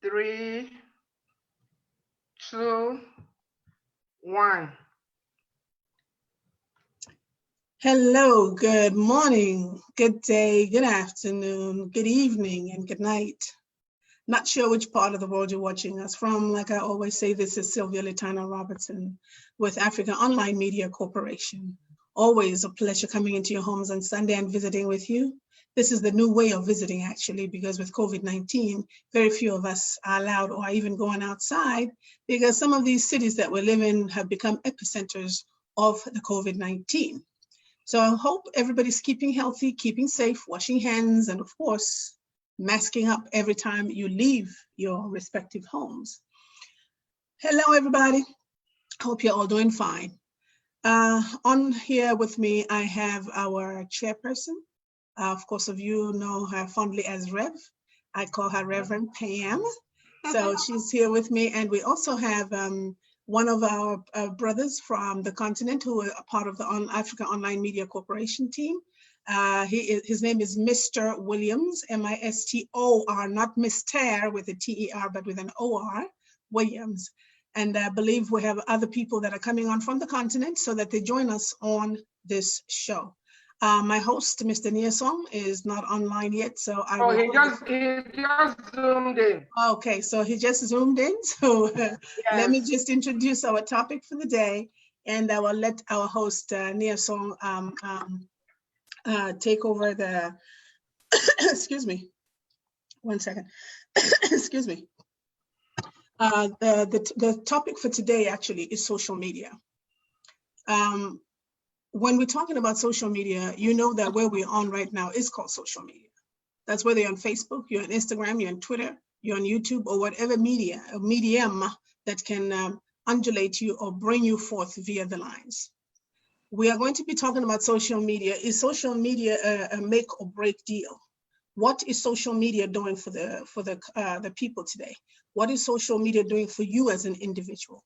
3, 2, 1. Hello, good morning, good day, good afternoon, good evening, and good night. Not sure which part of the world you're watching us from. Like I always say, this is Sylvia Litana Robertson with Africa Online Media Corporation. Always a pleasure coming into your homes on Sunday and visiting with you. This is the new way of visiting, actually, because with COVID-19, very few of us are allowed or are even going outside because some of these cities that we live in have become epicenters of the COVID-19. So I hope everybody's keeping healthy, keeping safe, washing hands, and of course, masking up every time you leave your respective homes. Hello, everybody. Hope you're all doing fine. On here with me, I have our chairperson. Of course, of you know her fondly as Rev. I call her Reverend Pam. So she's here with me. And we also have one of our brothers from the continent who are a part of the Africa Online Media Corporation team. His name is Mr. Williams, M-I-S-T-O-R, not Mr. with a T-E-R, but with an O-R, Williams. And I believe we have other people that are coming on from the continent so that they join us on this show. My host, Mr. Niasong, is not online yet, so I will... he just zoomed in. Okay, so he just zoomed in. So yes. Let me just introduce our topic for the day, and I will let our host, Niasong, take over the... excuse me, 1 second. Excuse me. The topic for today actually is social media. When we're talking about social media, you know that where we're on right now is called social media. That's whether you're on Facebook, you're on Instagram, you're on Twitter, you're on YouTube, or whatever medium that can undulate you or bring you forth via the lines. We are going to be talking about social media. Is social media a make or break deal? What is social media doing for the people today? What is social media doing for you as an individual?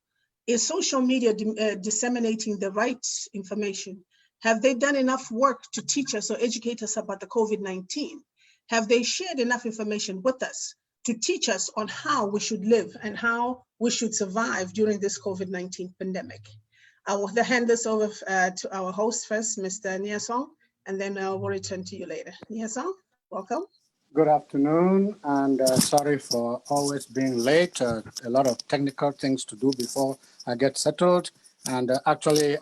Is social media disseminating the right information? Have they done enough work to teach us or educate us about the COVID-19? Have they shared enough information with us to teach us on how we should live and how we should survive during this COVID-19 pandemic? I will hand this over to our host first, Mr. Niasong, and then I will return to you later. Niasong, welcome. Good afternoon, and sorry for always being late. A lot of technical things to do before I get settled. And I've actually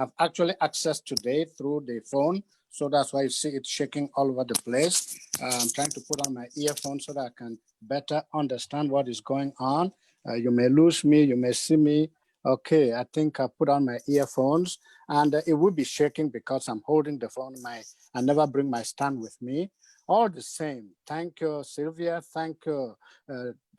accessed today through the phone, so that's why you see it shaking all over the place. I'm trying to put on my earphones so that I can better understand what is going on. You may lose me, you may see me. Okay, I think I put on my earphones, and it will be shaking because I'm holding the phone. I never bring my stand with me. All the same, thank you, Sylvia. Thank you,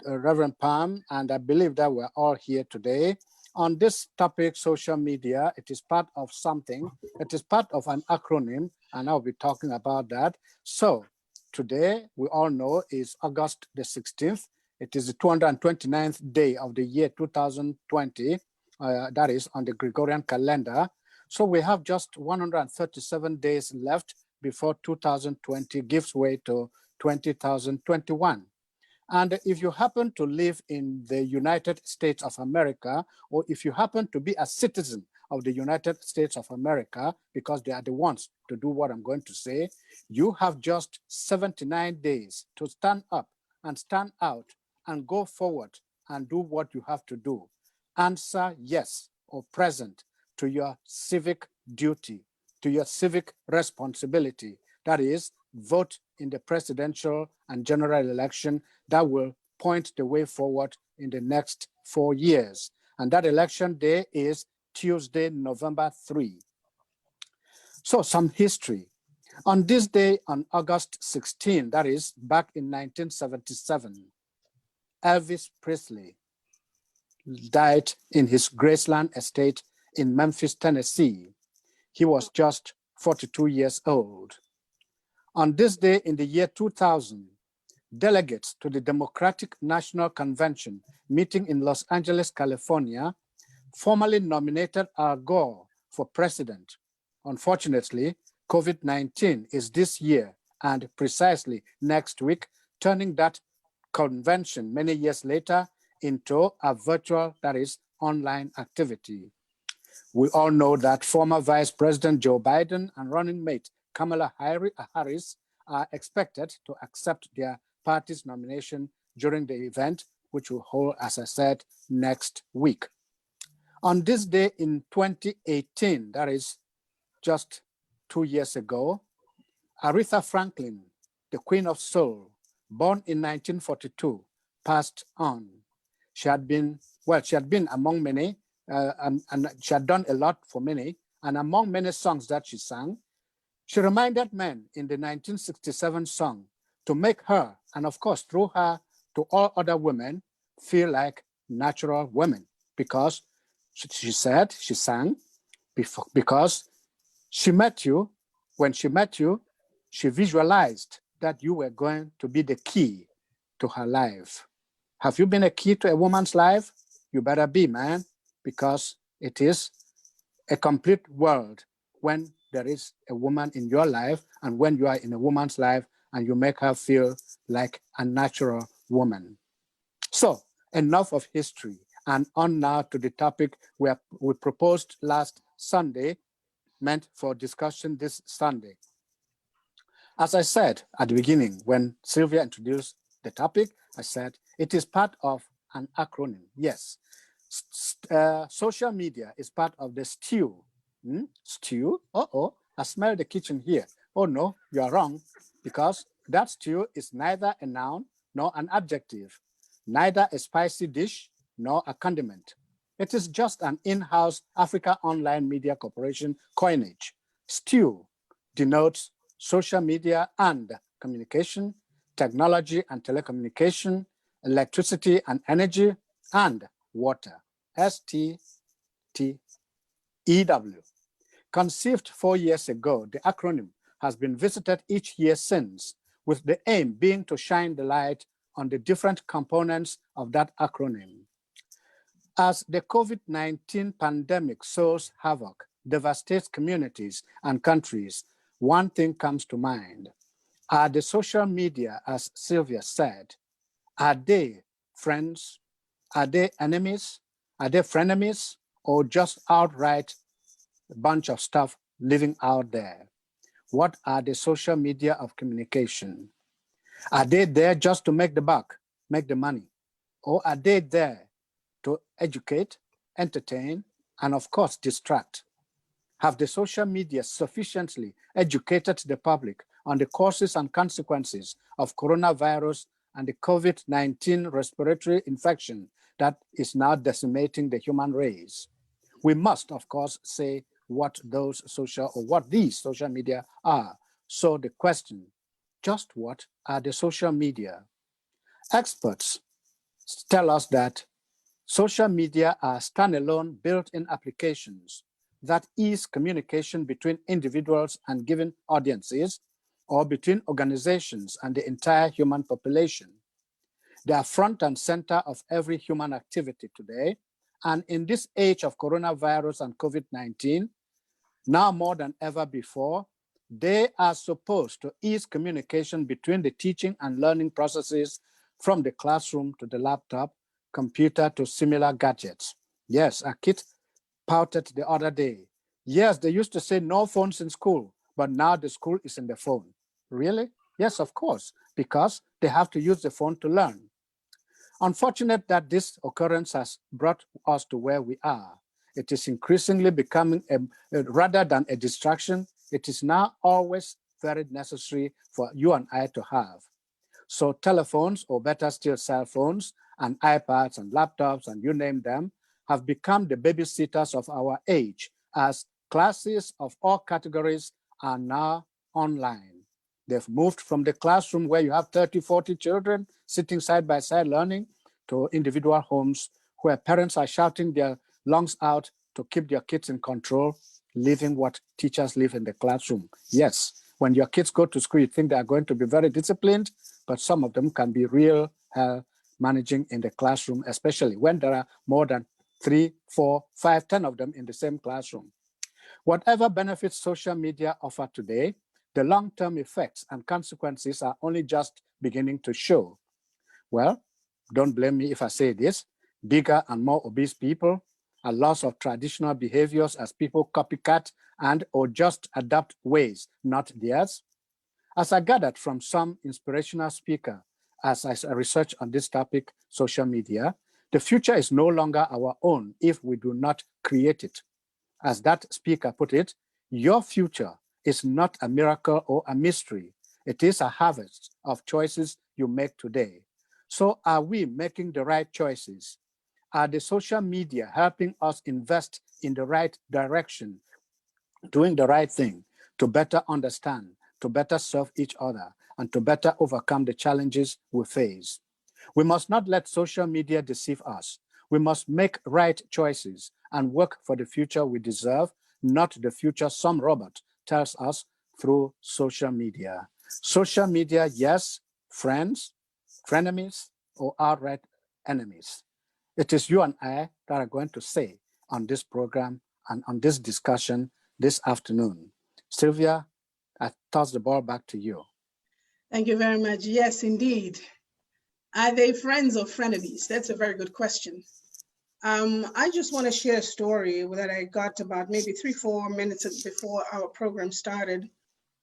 Reverend Pam. And I believe that we're all here today. On this topic, social media, it is part of something. It is part of an acronym, and I'll be talking about that. So today, we all know, is August the 16th. It is the 229th day of the year 2020. That is on the Gregorian calendar. So we have just 137 days left before 2020 gives way to 2021. And if you happen to live in the United States of America, or if you happen to be a citizen of the United States of America, because they are the ones to do what I'm going to say, you have just 79 days to stand up and stand out and go forward and do what you have to do. Answer yes or present to your civic duty, to your civic responsibility. That is, vote in the presidential and general election that will point the way forward in the next 4 years. And that election day is Tuesday, November 3. So some history. On this day, on August 16, that is back in 1977, Elvis Presley died in his Graceland estate in Memphis, Tennessee. He was just 42 years old. On this day in the year 2000, delegates to the Democratic National Convention meeting in Los Angeles, California, formally nominated Al Gore for president. Unfortunately, COVID-19 is this year and precisely next week, turning that convention many years later into a virtual, that is, online activity. We all know that former Vice President Joe Biden and running mate Kamala Harris are expected to accept their party's nomination during the event, which will hold, as I said, next week. On this day in 2018, that is just 2 years ago, Aretha Franklin, the Queen of Soul, born in 1942, passed on. She had been among many, and she had done a lot for many, and among many songs that she sang, she reminded men in the 1967 song to make her, and of course through her to all other women, feel like natural women, because she sang, because she met you. When she met you, she visualized that you were going to be the key to her life. Have you been a key to a woman's life? You better be, man, because it is a complete world when there is a woman in your life and when you are in a woman's life and you make her feel like a natural woman. So enough of history, and on now to the topic we proposed last Sunday, meant for discussion this Sunday. As I said at the beginning, when Sylvia introduced the topic, I said it is part of an acronym. Yes, social media is part of the stew. Stew? Uh-oh, I smell the kitchen here. Oh no, you are wrong, because that stew is neither a noun nor an adjective, neither a spicy dish nor a condiment. It is just an in-house Africa Online Media Corporation coinage. Stew denotes social media and communication, technology and telecommunication, electricity and energy, and water. STTEW. Conceived 4 years ago, the acronym has been visited each year since, with the aim being to shine the light on the different components of that acronym. As the COVID-19 pandemic sows havoc, devastates communities and countries, one thing comes to mind. Are the social media, as Sylvia said, are they friends? Are they enemies? Are they frenemies? Or just outright a bunch of stuff living out there? What are the social media of communication? Are they there just to make the buck, make the money? Or are they there to educate, entertain, and of course, distract? Have the social media sufficiently educated the public on the causes and consequences of coronavirus and the COVID-19 respiratory infection that is now decimating the human race? We must, of course, say what these social media are. So the question, just what are the social media? Experts tell us that social media are standalone built-in applications that ease communication between individuals and given audiences, or between organizations and the entire human population. They are front and center of every human activity today. And in this age of coronavirus and COVID-19, now more than ever before, they are supposed to ease communication between the teaching and learning processes from the classroom to the laptop, computer to similar gadgets. Yes, a kid pouted the other day. Yes, they used to say no phones in school, but now the school is in the phone. Really? Yes, of course, because they have to use the phone to learn. Unfortunate that this occurrence has brought us to where we are. It is increasingly becoming, rather than a distraction, it is now always very necessary for you and I to have. So telephones, or better still cell phones, and iPads and laptops, and you name them, have become the babysitters of our age, as classes of all categories are now online. They've moved from the classroom where you have 30, 40 children sitting side by side learning to individual homes where parents are shouting their lungs out to keep their kids in control, living what teachers live in the classroom. Yes, when your kids go to school, you think they are going to be very disciplined, but some of them can be real managing in the classroom, especially when there are more than 3, 4, 5, 10 of them in the same classroom. Whatever benefits social media offer today, the long-term effects and consequences are only just beginning to show. Well, don't blame me if I say this, bigger and more obese people, a loss of traditional behaviors as people copycat and or just adapt ways, not theirs. As I gathered from some inspirational speaker, as I research on this topic, social media, the future is no longer our own if we do not create it. As that speaker put it, your future is not a miracle or a mystery. It is a harvest of choices you make today. So are we making the right choices? Are the social media helping us invest in the right direction, doing the right thing to better understand, to better serve each other, and to better overcome the challenges we face? We must not let social media deceive us. We must make right choices and work for the future we deserve, not the future some robot tells us through social media. Social media, yes, friends, frenemies, or outright enemies. It is you and I that are going to say on this program and on this discussion this afternoon. Sylvia, I toss the ball back to you. Thank you very much. Yes, indeed. Are they friends or frenemies? That's a very good question. I just want to share a story that I got about maybe 3-4 minutes before our program started,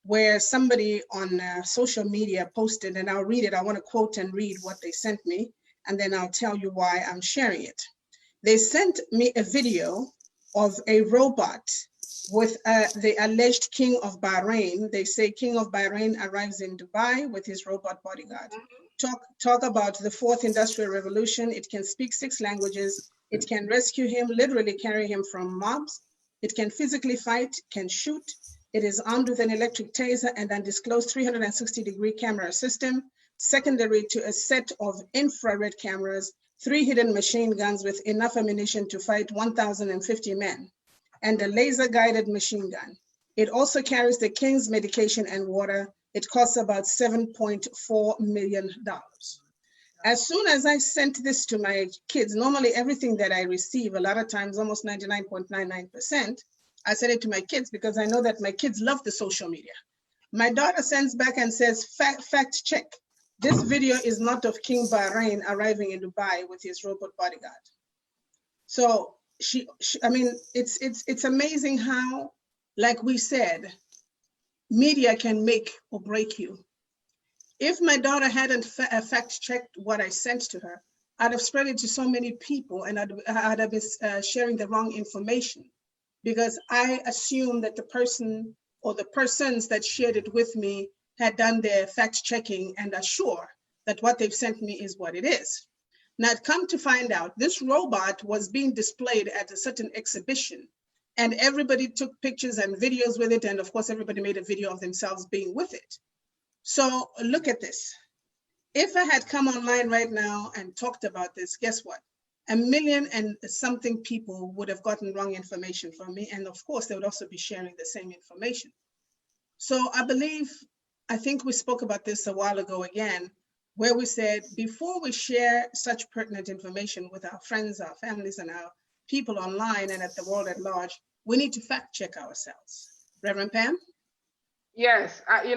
where somebody on social media posted, and I'll read it. I want to quote and read what they sent me, and then I'll tell you why I'm sharing it. They sent me a video of a robot with the alleged King of Bahrain. They say King of Bahrain arrives in Dubai with his robot bodyguard. Talk about the fourth industrial revolution. It can speak 6 languages. It can rescue him, literally carry him from mobs. It can physically fight, can shoot. It is armed with an electric taser and undisclosed 360-degree camera system, secondary to a set of infrared cameras, 3 hidden machine guns with enough ammunition to fight 1,050 men, and a laser-guided machine gun. It also carries the king's medication and water. It costs about $7.4 million. As soon as I sent this to my kids, normally everything that I receive, a lot of times, almost 99.99%, I send it to my kids because I know that my kids love the social media. My daughter sends back and says, fact check. This video is not of King Bahrain arriving in Dubai with his robot bodyguard. So I mean, it's amazing how, like we said, media can make or break you. If my daughter hadn't fact checked what I sent to her, I'd have spread it to so many people and I'd have been sharing the wrong information, because I assumed that the person or the persons that shared it with me had done their fact checking and are sure that what they've sent me is what it is. Now, come to find out, this robot was being displayed at a certain exhibition, and everybody took pictures and videos with it, and of course, everybody made a video of themselves being with it. So look at this. If I had come online right now and talked about this, guess what? 1 million and something people would have gotten wrong information from me, and of course, they would also be sharing the same information. So I think we spoke about this a while ago again, where we said, before we share such pertinent information with our friends, our families, and our people online and at the world at large, we need to fact check ourselves. Reverend Pam? Yes, that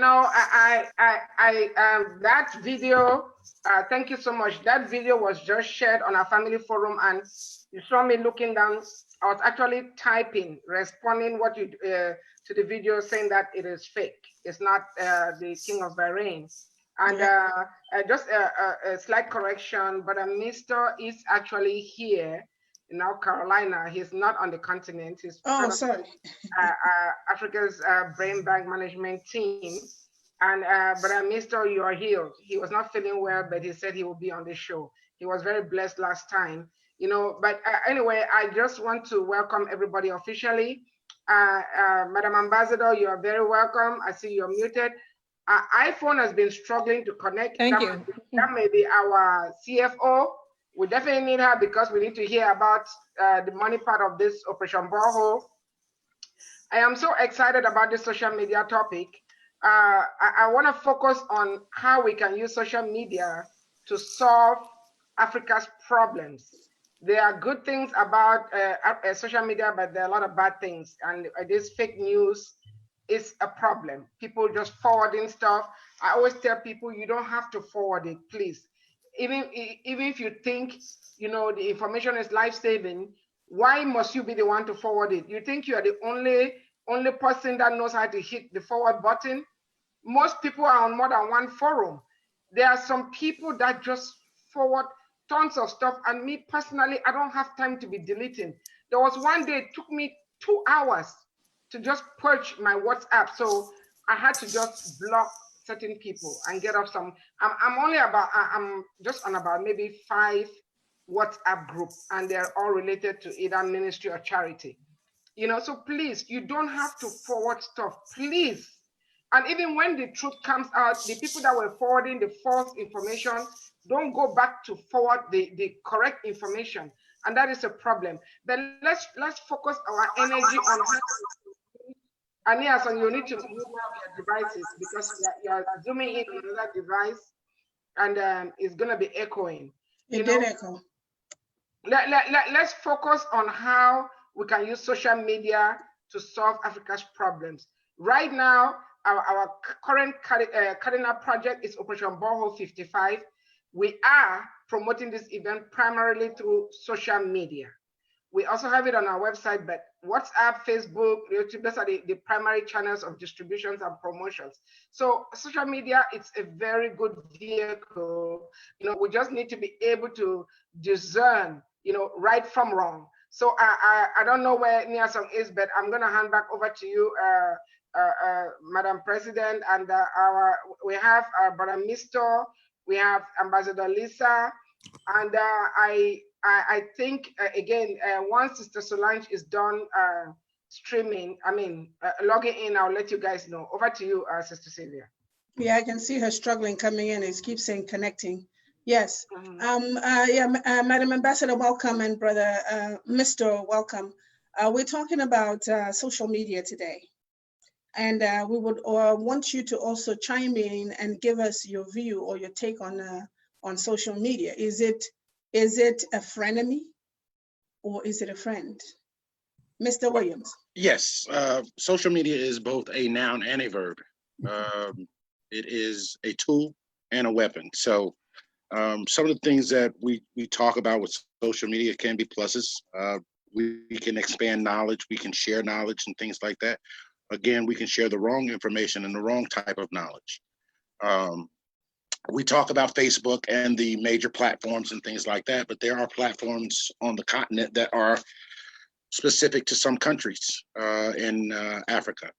video, thank you so much. That video was just shared on our family forum, and you saw me looking down. I was actually typing, responding to the video, saying that it is fake. It's not the King of Bahrain. And just a slight correction, but Mr. is actually here in North Carolina. He's not on the continent. He's sorry. Africa's brain bank management team. And but Mr. You are healed. He was not feeling well, but he said he will be on the show. He was very blessed last time, But anyway, I just want to welcome everybody officially. Madam Ambassador, you are very welcome. I see you're muted. iPhone has been struggling to connect. Thank you. That may be our CFO. We definitely need her because we need to hear about the money part of this Operation Borehole. I am so excited about this social media topic. I want to focus on how we can use social media to solve Africa's problems. There are good things about social media, but there are a lot of bad things. And this fake news is a problem. People just forwarding stuff. I always tell people, you don't have to forward it, please. even if you think, the information is life-saving, why must you be the one to forward it? You think you are the only person that knows how to hit the forward button? Most people are on more than one forum. There are some people that just forward tons of stuff, and me personally, I don't have time to be deleting. There was one day it took me 2 hours to just purge my WhatsApp, so I had to just block certain people and get off some. I'm just on about maybe 5 WhatsApp group, and they're all related to either ministry or charity. So please, you don't have to forward stuff, please. And even when the truth comes out, the people that were forwarding the false information don't go back to forward the correct information, and that is a problem. But let's focus our energy on how. Anias, and you need to move your devices because you're zooming in on another device, and it's gonna be echoing. It did echo. Let's focus on how we can use social media to solve Africa's problems. Right now, our current cardinal project is Operation Borehole 55. We are promoting this event primarily through social media. We also have it on our website, but WhatsApp, Facebook, YouTube, those are the primary channels of distributions and promotions. So social media, it's a very good vehicle. We just need to be able to discern, right from wrong. So I don't know where Niasong is, but I'm going to hand back over to you, Madam President, and we have Brother Misto, we have Ambassador Lisa, and I think again, once Sister Solange is done logging in, I'll let you guys know. Over to you, Sister Sylvia. Yeah, I can see her struggling coming in. It keeps saying connecting. Yes. Madam Ambassador, welcome, and Brother Mr. welcome. We're talking about social media today, and we would want you to also chime in and give us your view or your take on social media. Is it a frenemy or is it a friend? Mr. Williams. Yes, social media is both a noun and a verb. It is a tool and a weapon. So some of the things that we talk about with social media can be pluses. We can expand knowledge, we can share knowledge and things like that. Again, we can share the wrong information and the wrong type of knowledge. We talk about Facebook and the major platforms and things like that, but there are platforms on the continent that are specific to some countries in Africa.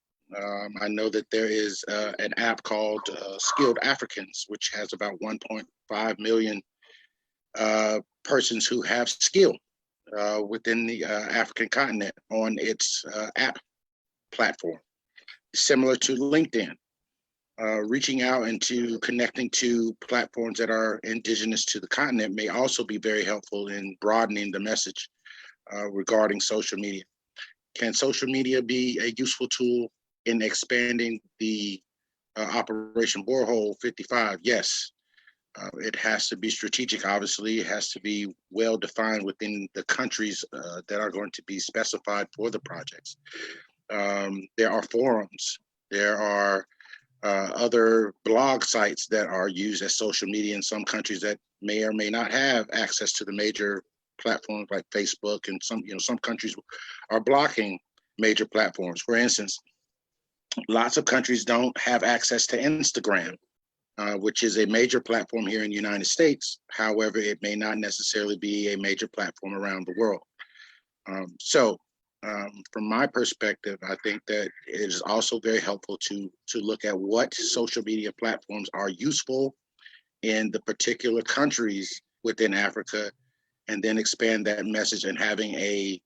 I know that there is an app called Skilled Africans, which has about 1.5 million persons who have skill within the African continent on its app platform, similar to LinkedIn. Reaching out and connecting to platforms that are indigenous to the continent may also be very helpful in broadening the message regarding social media. Can social media be a useful tool in expanding the Operation Borehole 55? Yes. It has to be strategic, obviously. It has to be well defined within the countries that are going to be specified for the projects. There are forums. There are other blog sites that are used as social media in some countries that may or may not have access to the major platforms like Facebook, and some countries are blocking major platforms. For instance, lots of countries don't have access to Instagram, which is a major platform here in the United States. However, it may not necessarily be a major platform around the world. From my perspective, I think that it is also very helpful to look at what social media platforms are useful in the particular countries within Africa, and then expand that message and having a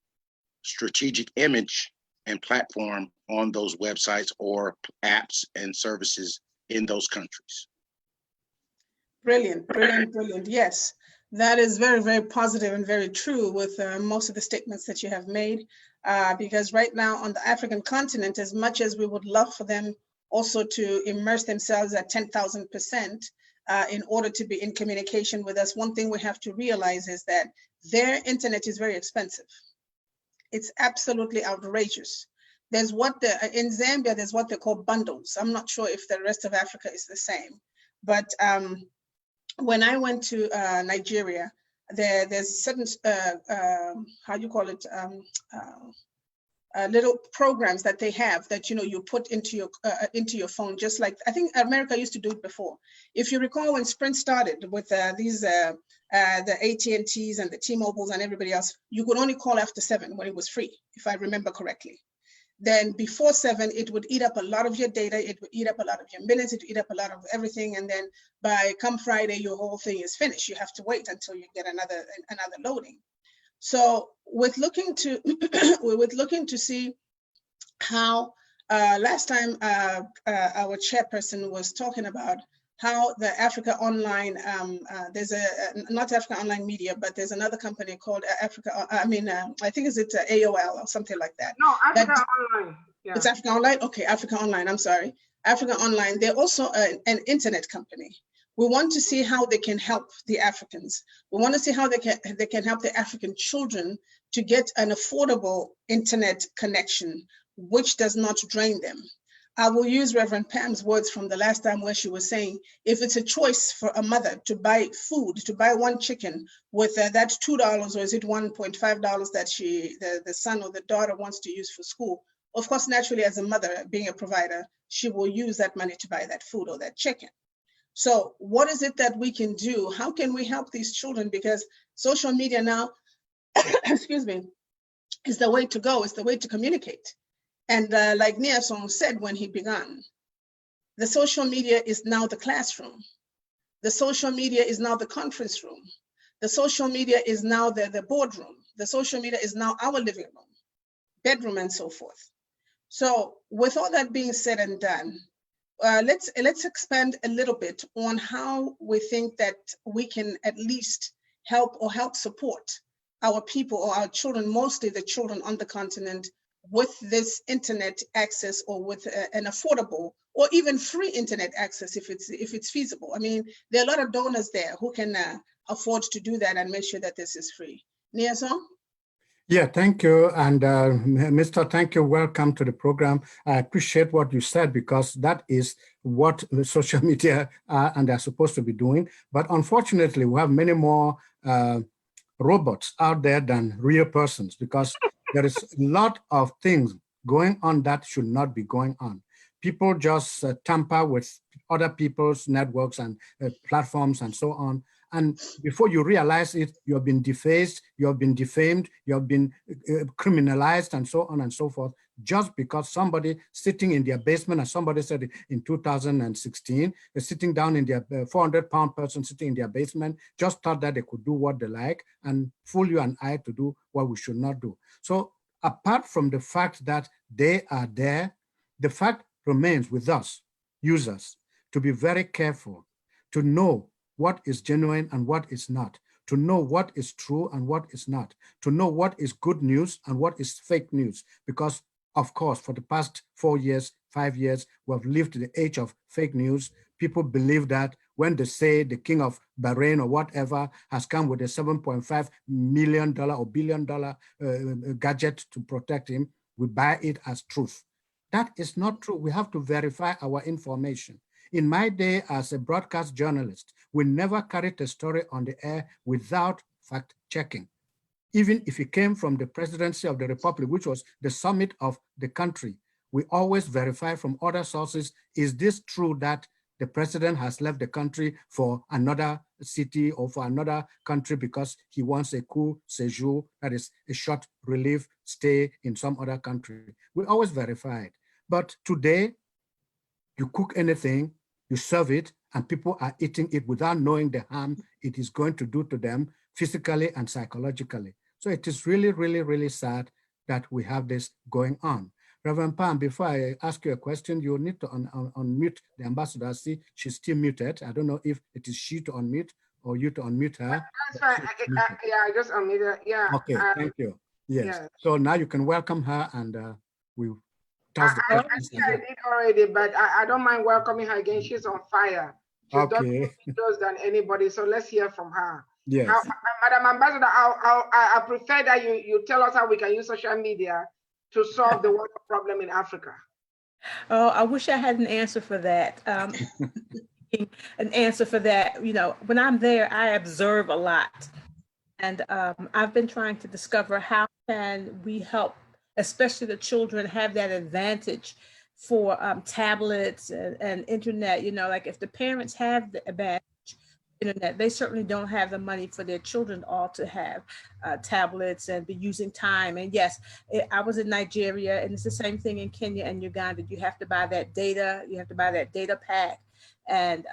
strategic image and platform on those websites or apps and services in those countries. Brilliant, brilliant, brilliant. Yes, that is very, very positive and very true with most of the statements that you have made. Because right now on the African continent, as much as we would love for them also to immerse themselves at 10,000% in order to be in communication with us, one thing we have to realize is that their internet is very expensive. It's absolutely outrageous. There's in Zambia, there's what they call bundles. I'm not sure if the rest of Africa is the same, but when I went to Nigeria, there's certain, how you call it, little programs that they have that you put into your phone, just like I think America used to do it before. If you recall, when Sprint started with the AT&Ts and the T-Mobiles and everybody else, you could only call after 7 when it was free, if I remember correctly. Then before 7, it would eat up a lot of your data, it would eat up a lot of your minutes, it would eat up a lot of everything, and then by come Friday, your whole thing is finished. You have to wait until you get another loading. So with looking to see how last time our chairperson was talking about how the Africa Online, there's not Africa Online Media, but there's another company called Africa, I think it's AOL or something like that. No, Africa Online. Yeah. It's Africa Online? Okay, Africa Online, I'm sorry. Africa Online, they're also an internet company. We want to see how they can help the Africans. We want to see how they can help the African children to get an affordable internet connection, which does not drain them. I will use Reverend Pam's words from the last time where she was saying, if it's a choice for a mother to buy food, to buy one chicken with that $2 or is it $1.5 that the son or the daughter wants to use for school, of course, naturally, as a mother being a provider, she will use that money to buy that food or that chicken. So what is it that we can do? How can we help these children? Because social media now, excuse me, is the way to go, is the way to communicate. And like Niasong said when he began, the social media is now the classroom. The social media is now the conference room. The social media is now the boardroom. The social media is now our living room, bedroom, and so forth. So with all that being said and done, let's expand a little bit on how we think that we can at least help support our people or our children, mostly the children on the continent, with this internet access or with an affordable or even free internet access if it's feasible. I mean, there are a lot of donors there who can afford to do that and make sure that this is free. Niasong? Yeah, thank you. And Mr. Thank you, welcome to the program. I appreciate what you said because that is what the social media are and they're supposed to be doing. But unfortunately, we have many more robots out there than real persons because there is a lot of things going on that should not be going on. People just tamper with other people's networks and platforms and so on. And before you realize it, you have been defaced, you have been defamed, you have been criminalized and so on and so forth, just because somebody sitting in their basement, as somebody said in 2016, sitting down in their 400-pound person sitting in their basement, just thought that they could do what they like and fool you and I to do what we should not do. So apart from the fact that they are there, the fact remains with us, users, to be very careful, to know what is genuine and what is not, to know what is true and what is not, to know what is good news and what is fake news. Because, of course, for the past 4 years, 5 years, we have lived the age of fake news. People believe that when they say the king of Bahrain or whatever has come with a $7.5 million or billion-dollar gadget to protect him, we buy it as truth. That is not true. We have to verify our information. In my day as a broadcast journalist, we never carried a story on the air without fact checking. Even if it came from the presidency of the republic, which was the summit of the country, we always verify from other sources, is this true that the president has left the country for another city or for another country because he wants a cool séjour, that is a short relief stay in some other country. We always verify it. But today, you cook anything, you serve it, and people are eating it without knowing the harm it is going to do to them physically and psychologically. So it is really, really, really sad that we have this going on. Reverend Pam, before I ask you a question, you need to unmute the ambassador. See, she's still muted. I don't know if it is she to unmute or you to unmute her. That's fine. Yeah, I just unmuted her. Yeah. Okay, thank you. Yes. So now you can welcome her and we toss the questions. I did already, but I don't mind welcoming her again. She's on fire. She's done more videos than anybody. So let's hear from her. Yes. Madam Ambassador, I prefer that you tell us how we can use social media to solve the water problem in Africa. Oh, I wish I had an answer for that. an answer for that. You know, when I'm there, I observe a lot. And I've been trying to discover how can we help, especially the children, have that advantage for tablets and internet. You know, like if the parents have the advantage internet, they certainly don't have the money for their children all to have tablets and be using time. And yes, I was in Nigeria, and it's the same thing in Kenya and Uganda. You have to buy that data. You have to buy that data pack, and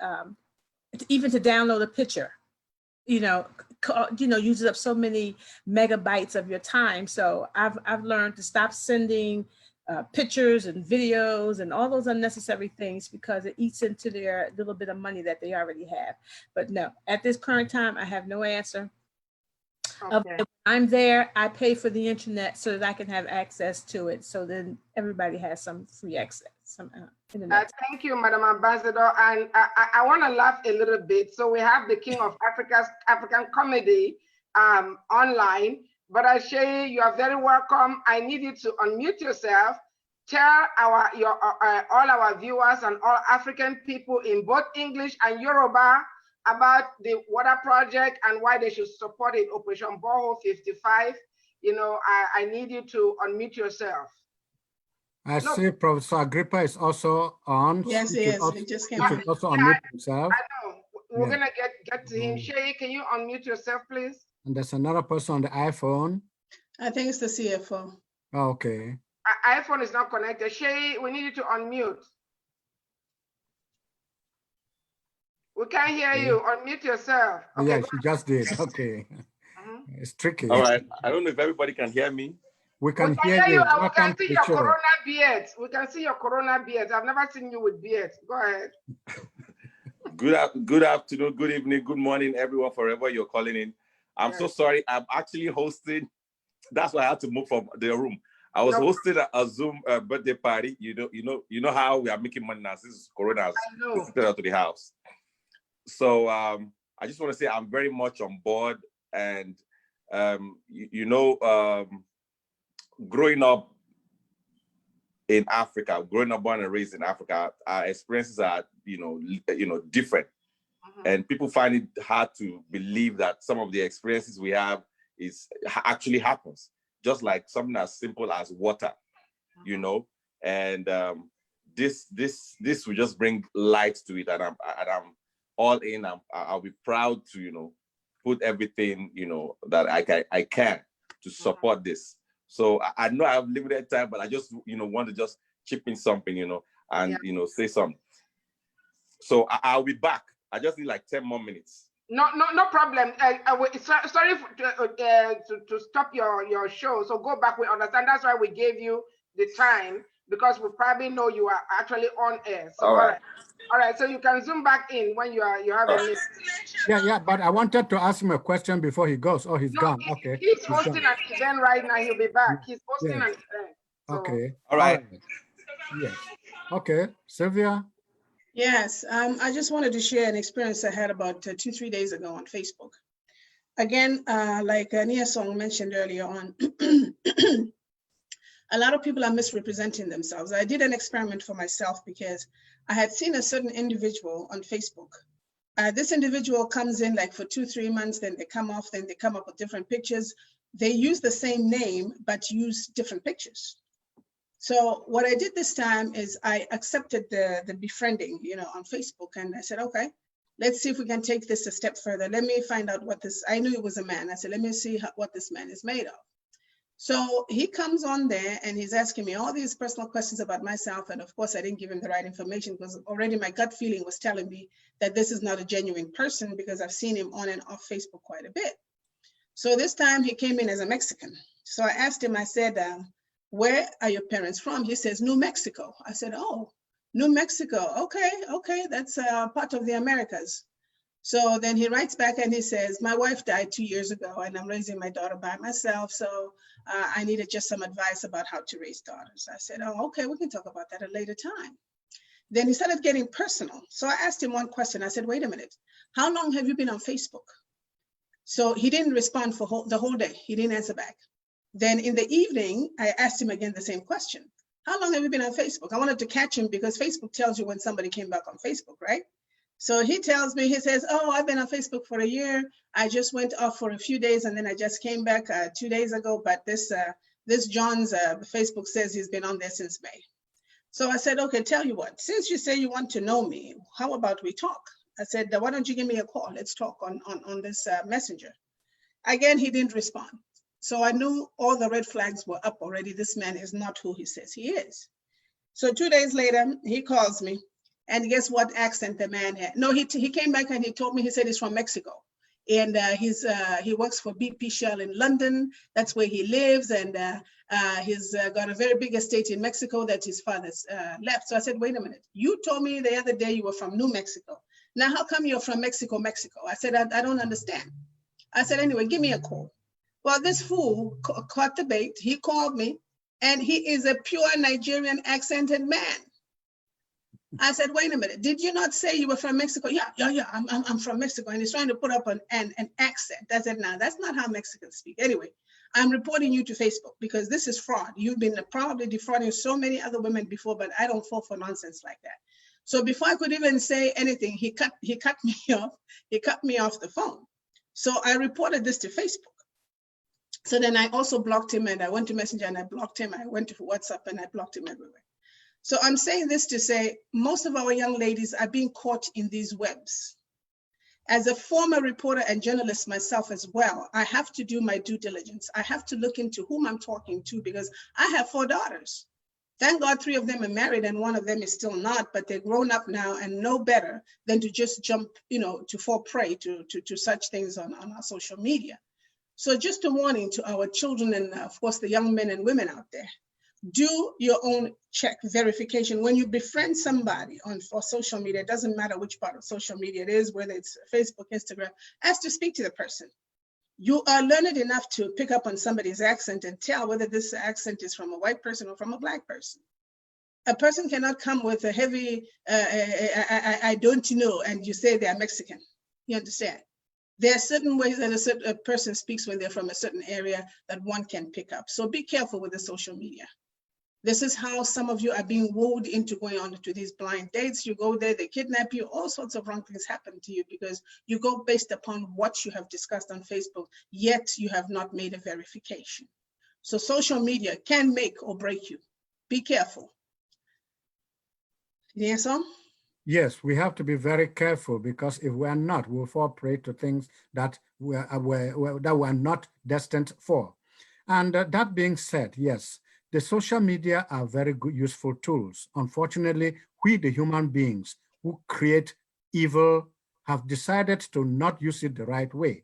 even to download a picture, you know, uses up so many megabytes of your time. So I've learned to stop sending pictures and videos and all those unnecessary things because it eats into their little bit of money that they already have. But no, at this current time, I have no answer. Okay. I'm there, I pay for the internet so that I can have access to it. So then everybody has some free access, some internet. Thank you, Madam Ambassador. And I want to laugh a little bit. So we have the king of African comedy online. But Ashe, you are very welcome. I need you to unmute yourself. Tell all our viewers and all African people in both English and Yoruba about the water project and why they should support it, Operation Borehole 55. You know, I need you to unmute yourself. I see Professor Agrippa is also on. Yes, he is. He just came on. Also unmute himself. I know. We're gonna get to him. Shay, can you unmute yourself, please? And there's another person on the iPhone. I think it's the CFO. Oh, okay. iPhone is not connected. Shay, we need you to unmute. We can't hear you. Unmute yourself. Okay, yeah, she just did. Okay. It's tricky. All right. I don't know if everybody can hear me. We can hear you. We can see your corona beards. We can see your corona beards. I've never seen you with beards. Go ahead. Good afternoon, good evening, good morning, everyone, forever you're calling in. I'm so sorry. I'm actually hosting. That's why I had to move from the room. I was hosting a Zoom birthday party. You know how we are making money now. This is Corona visited out to the house. So I just want to say I'm very much on board. And growing up in Africa, growing up born and raised in Africa, our experiences are different. And people find it hard to believe that some of the experiences we have actually happens, just like something as simple as water, and this will just bring light to it, and I'm all in. I'll be proud to put everything that I can to support this. So I know I have limited time, but I just want to just chip in something and say something. So I'll be back. I just need like 10 more minutes. No problem. Sorry to stop your show. So go back. We understand. That's why we gave you the time, because we probably know you are actually on air. So all right. So you can zoom back in when you have a minute. Yeah. But I wanted to ask him a question before he goes. Oh, he's gone. Okay. He's hosting an event right now. He'll be back. He's hosting an event. So. Okay. All right. Yes. Okay. Sylvia. Yes, I just wanted to share an experience I had about 2-3 days ago on Facebook. Again, like Nia Song mentioned earlier on, a lot of people are misrepresenting themselves. I did an experiment for myself because I had seen a certain individual on Facebook. This individual comes in like for 2-3 months, then they come off, then they come up with different pictures. They use the same name, but use different pictures. So what I did this time is I accepted the befriending, on Facebook, and I said, okay, let's see if we can take this a step further. Let me find out I knew it was a man. I said, let me see what this man is made of. So he comes on there and he's asking me all these personal questions about myself. And of course, I didn't give him the right information because already my gut feeling was telling me that this is not a genuine person because I've seen him on and off Facebook quite a bit. So this time he came in as a Mexican. So I asked him, I said, where are your parents from? He says, New Mexico. I said, oh, New Mexico. Okay, that's part of the Americas. So then he writes back and he says, my wife died 2 years ago and I'm raising my daughter by myself. So I needed just some advice about how to raise daughters. I said, oh, okay, we can talk about that at a later time. Then he started getting personal. So I asked him one question. I said, wait a minute, how long have you been on Facebook? So he didn't respond for the whole day. He didn't answer back. Then in the evening, I asked him again the same question. How long have you been on Facebook? I wanted to catch him because Facebook tells you when somebody came back on Facebook, right? So he tells me, he says, oh, I've been on Facebook for a year. I just went off for a few days and then I just came back 2 days ago. But this John's Facebook says he's been on there since May. So I said, okay, tell you what, since you say you want to know me, how about we talk? I said, why don't you give me a call? Let's talk on this messenger. Again, he didn't respond. So I knew all the red flags were up already. This man is not who he says he is. So 2 days later, he calls me. And guess what accent the man had? No, he came back and he told me, he said he's from Mexico. And he works for BP Shell in London. That's where he lives. And he's got a very big estate in Mexico that his father's left. So I said, wait a minute. You told me the other day you were from New Mexico. Now, how come you're from Mexico? I said, I don't understand. I said, anyway, give me a call. Well, this fool caught the bait. He called me and he is a pure Nigerian accented man. I said, wait a minute, did you not say you were from Mexico? Yeah, I'm from Mexico. And he's trying to put up an accent. I said, no, that's not how Mexicans speak. Anyway, I'm reporting you to Facebook because this is fraud. You've been probably defrauding so many other women before, but I don't fall for nonsense like that. So before I could even say anything, he cut me off. He cut me off the phone. So I reported this to Facebook. So then I also blocked him and I went to Messenger and I blocked him. I went to WhatsApp and I blocked him everywhere. So I'm saying this to say, most of our young ladies are being caught in these webs. As a former reporter and journalist myself as well, I have to do my due diligence. I have to look into whom I'm talking to because I have 4 daughters. Thank God 3 of them are married and 1 of them is still not, but they're grown up now and know better than to just jump, to fall prey to such things on our social media. So just a warning to our children and of course the young men and women out there. Do your own check verification. When you befriend somebody for social media, it doesn't matter which part of social media it is, whether it's Facebook, Instagram, ask to speak to the person. You are learned enough to pick up on somebody's accent and tell whether this accent is from a white person or from a black person. A person cannot come with a heavy, I don't know, and you say they're Mexican. You understand? There are certain ways that a person speaks when they're from a certain area that one can pick up. So be careful with the social media. This is how some of you are being wooed into going on to these blind dates. You go there, they kidnap you, all sorts of wrong things happen to you because you go based upon what you have discussed on Facebook, yet you have not made a verification. So social media can make or break you. Be careful. Yes, sir? Yes, we have to be very careful because if we are not, we'll fall prey to things that we're not destined for. And that being said, yes, the social media are very good, useful tools. Unfortunately, we, the human beings who create evil, have decided to not use it the right way.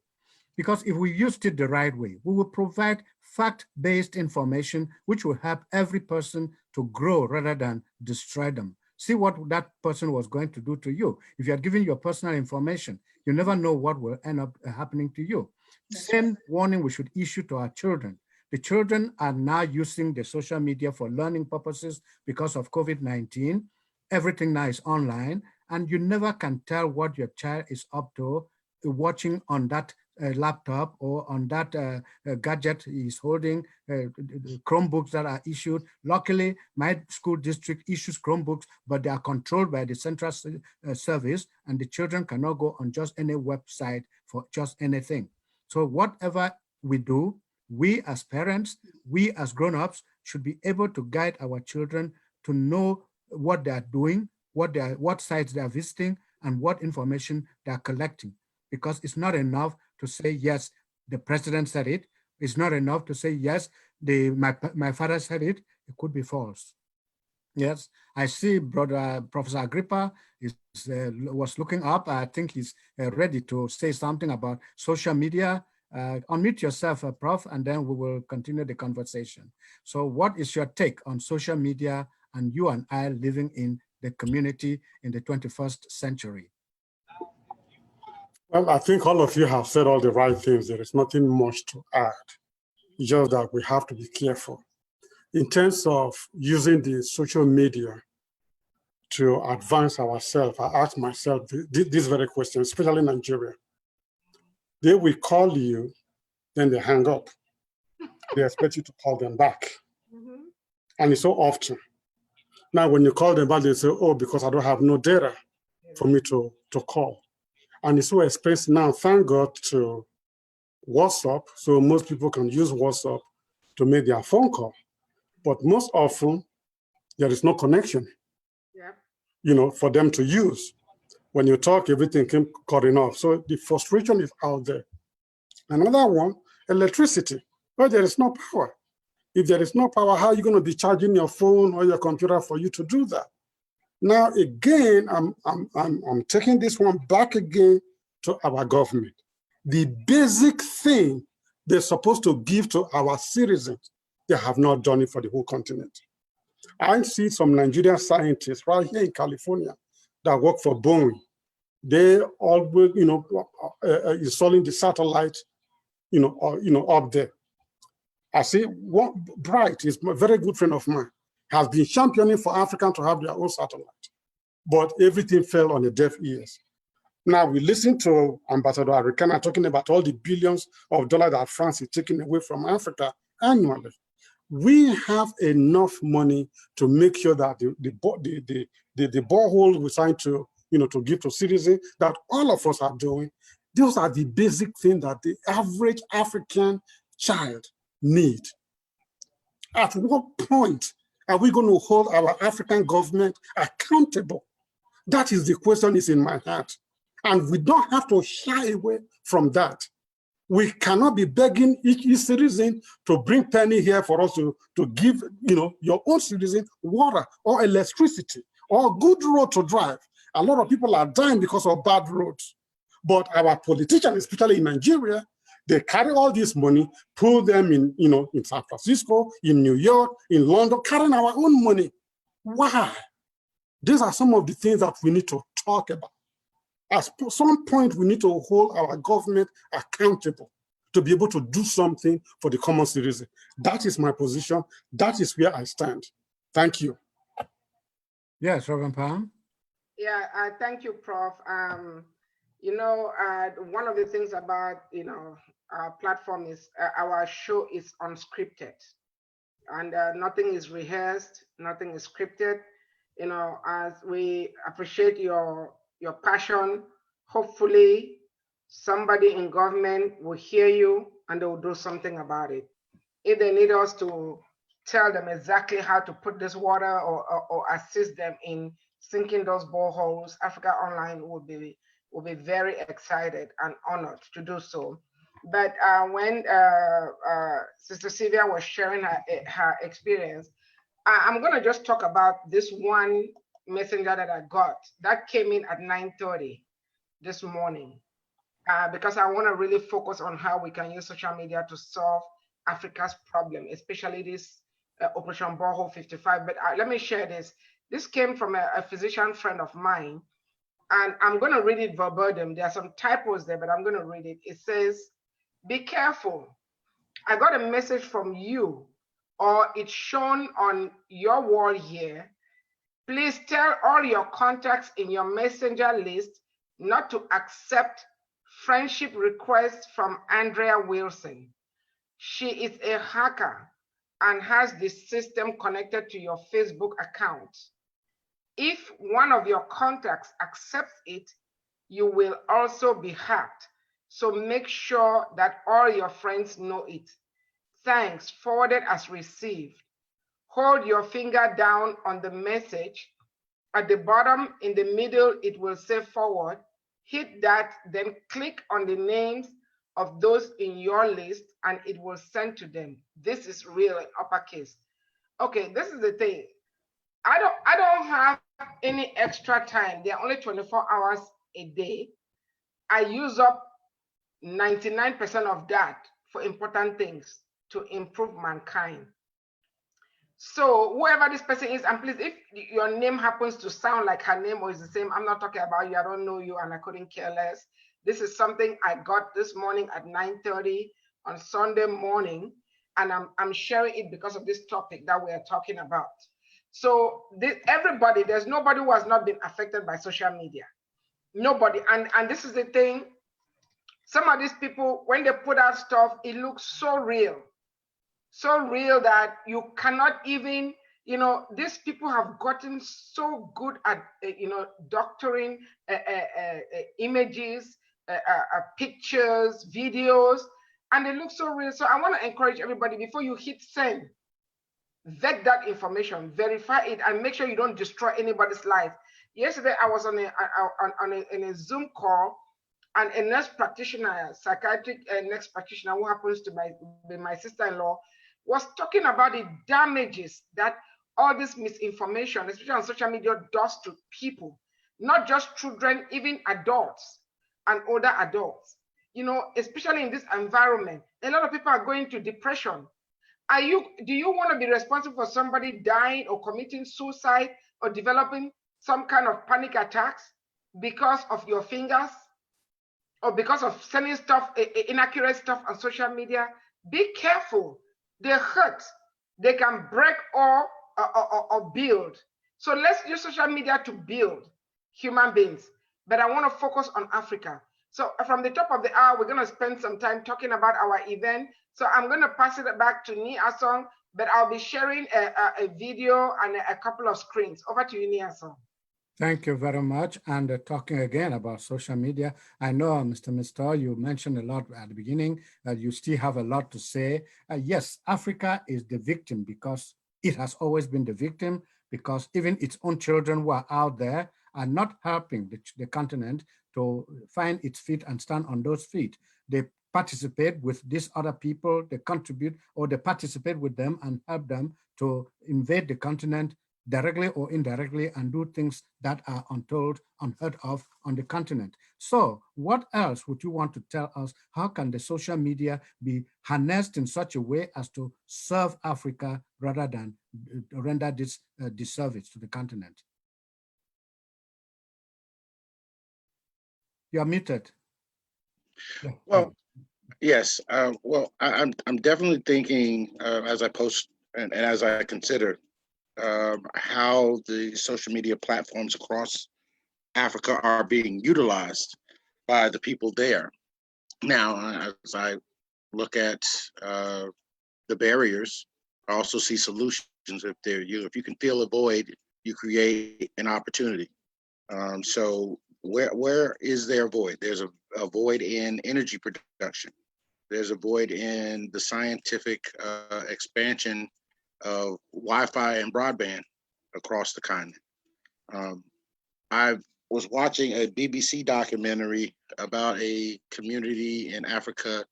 Because if we used it the right way, we will provide fact-based information which will help every person to grow rather than destroy them. See what that person was going to do to you. If you are giving your personal information, you never know what will end up happening to you. Same warning we should issue to our children. The children are now using the social media for learning purposes because of COVID-19. Everything now is online, and you never can tell what your child is up to watching on that laptop or on that gadget he's holding, Chromebooks that are issued. Luckily, my school district issues Chromebooks, but they are controlled by the central service, and the children cannot go on just any website for just anything. So whatever we do, we as parents, we as grown-ups should be able to guide our children to know what they are doing, what sites they are visiting, and what information they are collecting. Because it's not enough to say, yes, the president said it. It's not enough to say, yes, my father said it. It could be false. Yes, I see Brother Professor Agrippa was looking up. I think he's ready to say something about social media. Unmute yourself, Prof, and then we will continue the conversation. So what is your take on social media and you and I living in the community in the 21st century? Well, I think all of you have said all the right things. There is nothing much to add. It's just that we have to be careful. In terms of using the social media to advance ourselves, I ask myself this very question, especially in Nigeria. They will call you, then they hang up. They expect you to call them back. And it's so often. Now, when you call them back, they say, oh, because I don't have no data. for me to call. And it's so expensive now, thank God, to WhatsApp. So most people can use WhatsApp to make their phone call. But most often, there is no connection, for them to use. When you talk, everything can cutting off. So the frustration is out there. Another one, electricity. Well, there is no power. If there is no power, how are you going to be charging your phone or your computer for you to do that? Now, again, I'm taking this one back again to our government. The basic thing they're supposed to give to our citizens, they have not done it for the whole continent. I see some Nigerian scientists right here in California that work for Boeing. They always, installing the satellite, up there. I see one Bright is a very good friend of mine, has been championing for Africans to have their own satellite, but everything fell on the deaf ears. Now we listen to Ambassador Arikana talking about all the billions of dollars that France is taking away from Africa annually. We have enough money to make sure that the borehole we signed to, to give to citizens that all of us are doing. Those are the basic things that the average African child need. At what point are we going to hold our African government accountable? That is the question is in my heart. And we don't have to shy away from that. We cannot be begging each citizen to bring penny here for us to give, your own citizen water or electricity or good road to drive. A lot of people are dying because of bad roads. But our politicians, especially in Nigeria, they carry all this money, put them in, in San Francisco, in New York, in London, carrying our own money. Why? These are some of the things that we need to talk about. At some point, we need to hold our government accountable to be able to do something for the common citizen. That is my position. That is where I stand. Thank you. Yes, Reverend Pam. Yeah, thank you, Prof. One of the things about, our platform is our show is unscripted, and nothing is rehearsed, nothing is scripted. As we appreciate your passion, hopefully somebody in government will hear you and they will do something about it. If they need us to tell them exactly how to put this water or assist them in sinking those boreholes, Africa Online will be very excited and honored to do so. But when Sister Sylvia was sharing her experience, I'm going to just talk about this one messenger that I got that came in at 9:30 this morning, because I want to really focus on how we can use social media to solve Africa's problem, especially this Operation Borehole 55. But let me share this. This came from a physician friend of mine, and I'm going to read it verbatim. There are some typos there, but I'm going to read it. It says, "Be careful. I got a message from you, or it's shown on your wall here. Please tell all your contacts in your messenger list not to accept friendship requests from Andrea Wilson. She is a hacker and has this system connected to your Facebook account. If one of your contacts accepts it, you will also be hacked. So make sure that all your friends know it. Thanks, forwarded as received." Hold your finger down on the message. At the bottom in the middle, it will say forward. Hit that, then click on the names of those in your list and it will send to them. This is real in uppercase. Okay, this is the thing. I don't have any extra time. There are only 24 hours a day. I use up 99% of that for important things to improve mankind. So whoever this person is, and please, if your name happens to sound like her name or is the same, I'm not talking about you, I don't know you and I couldn't care less. This is something I got this morning at 9:30 on Sunday morning, and I'm sharing it because of this topic that we are talking about. So everybody, there's nobody who has not been affected by social media. Nobody. And this is the thing, some of these people, when they put out stuff, it looks so real that you cannot even, You know, these people have gotten so good at, doctoring images, pictures, videos, and they look so real. So I want to encourage everybody, before you hit send, vet that information, verify it, and make sure you don't destroy anybody's life. Yesterday, I was on in a Zoom call, and a nurse practitioner, a psychiatric nurse practitioner who happens to be my sister-in-law, was talking about the damages that all this misinformation, especially on social media, does to people, not just children, even adults and older adults. You know, especially in this environment, a lot of people are going to depression. Do you want to be responsible for somebody dying or committing suicide or developing some kind of panic attacks because of your fingers or because of sending stuff, inaccurate stuff on social media? Be careful. They hurt. They can break or build. So let's use social media to build human beings. But I want to focus on Africa. So from the top of the hour, we're going to spend some time talking about our event. So I'm going to pass it back to Ni Asong, but I'll be sharing a video and a couple of screens. Over to you, Ni Asong. Thank you very much. And talking again about social media, I know, Mr. Mistor, you mentioned a lot at the beginning. You still have a lot to say. Yes, Africa is the victim because it has always been the victim, because even its own children who are out there are not helping the continent to find its feet and stand on those feet. They participate with these other people, they contribute, or they participate with them and help them to invade the continent directly or indirectly and do things that are untold, unheard of on the continent. So what else would you want to tell us? How can the social media be harnessed in such a way as to serve Africa rather than render this disservice to the continent? You are muted. Yeah. Well, yes. Well, I'm definitely thinking as I post and as I consider how the social media platforms across Africa are being utilized by the people there. Now, as I look at the barriers, I also see solutions. If you can fill a void, you create an opportunity. So where is there a void? There's a void in energy production. There's a void in the scientific expansion of Wi-Fi and broadband across the continent. I was watching a BBC documentary about a community in Africa,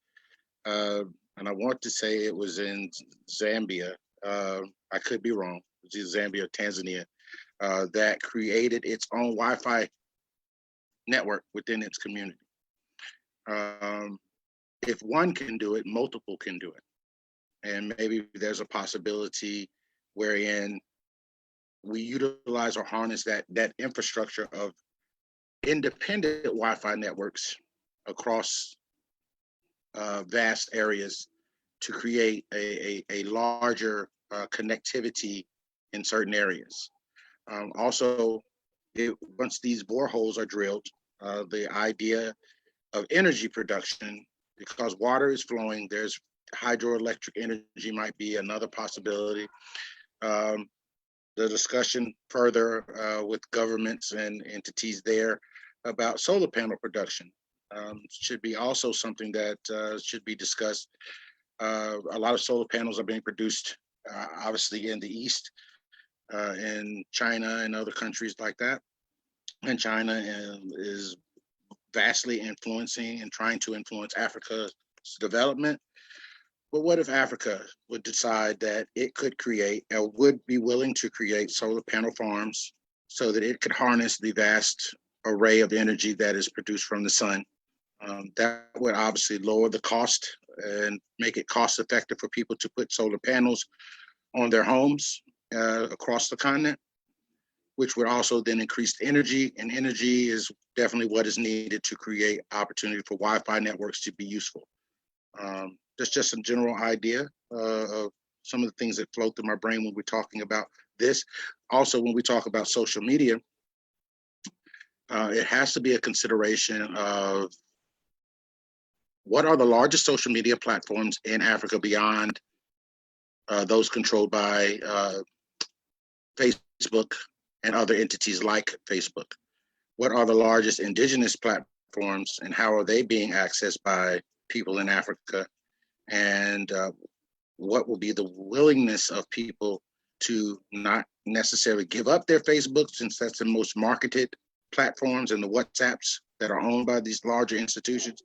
and I want to say it was in Zambia. I could be wrong. It's Zambia, Tanzania, that created its own Wi-Fi network within its community. If one can do it, multiple can do it. And maybe there's a possibility wherein we utilize or harness that infrastructure of independent Wi-Fi networks across vast areas to create a larger connectivity in certain areas. Also, once these boreholes are drilled, the idea of energy production, because water is flowing, there's hydroelectric energy might be another possibility. The discussion further with governments and entities there about solar panel production should be also something that should be discussed. A lot of solar panels are being produced, obviously in the East, in China and other countries like that. And China is vastly influencing and trying to influence Africa's development. But what if Africa would decide that it could create or would be willing to create solar panel farms so that it could harness the vast array of energy that is produced from the sun? That would obviously lower the cost and make it cost effective for people to put solar panels on their homes across the continent, which would also then increase energy. And energy is definitely what is needed to create opportunity for Wi-Fi networks to be useful. That's just a general idea of some of the things that float through my brain when we're talking about this. Also, when we talk about social media, it has to be a consideration of what are the largest social media platforms in Africa beyond those controlled by Facebook and other entities like Facebook? What are the largest indigenous platforms and how are they being accessed by people in Africa? And what will be the willingness of people to not necessarily give up their Facebook, since that's the most marketed platforms, and the WhatsApps that are owned by these larger institutions,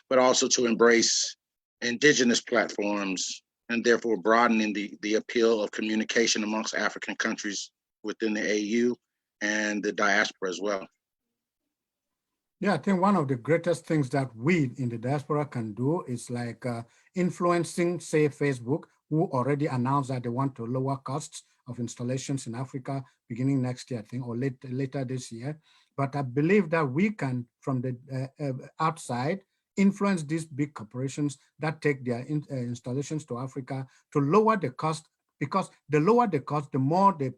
but also to embrace indigenous platforms and therefore broadening the appeal of communication amongst African countries within the AU and the diaspora as well. Yeah, I think one of the greatest things that we in the diaspora can do is like influencing, say, Facebook, who already announced that they want to lower costs of installations in Africa beginning next year, I think, or later this year. But I believe that we can, from the outside, influence these big corporations that take their installations to Africa to lower the cost, because the lower the cost, the more the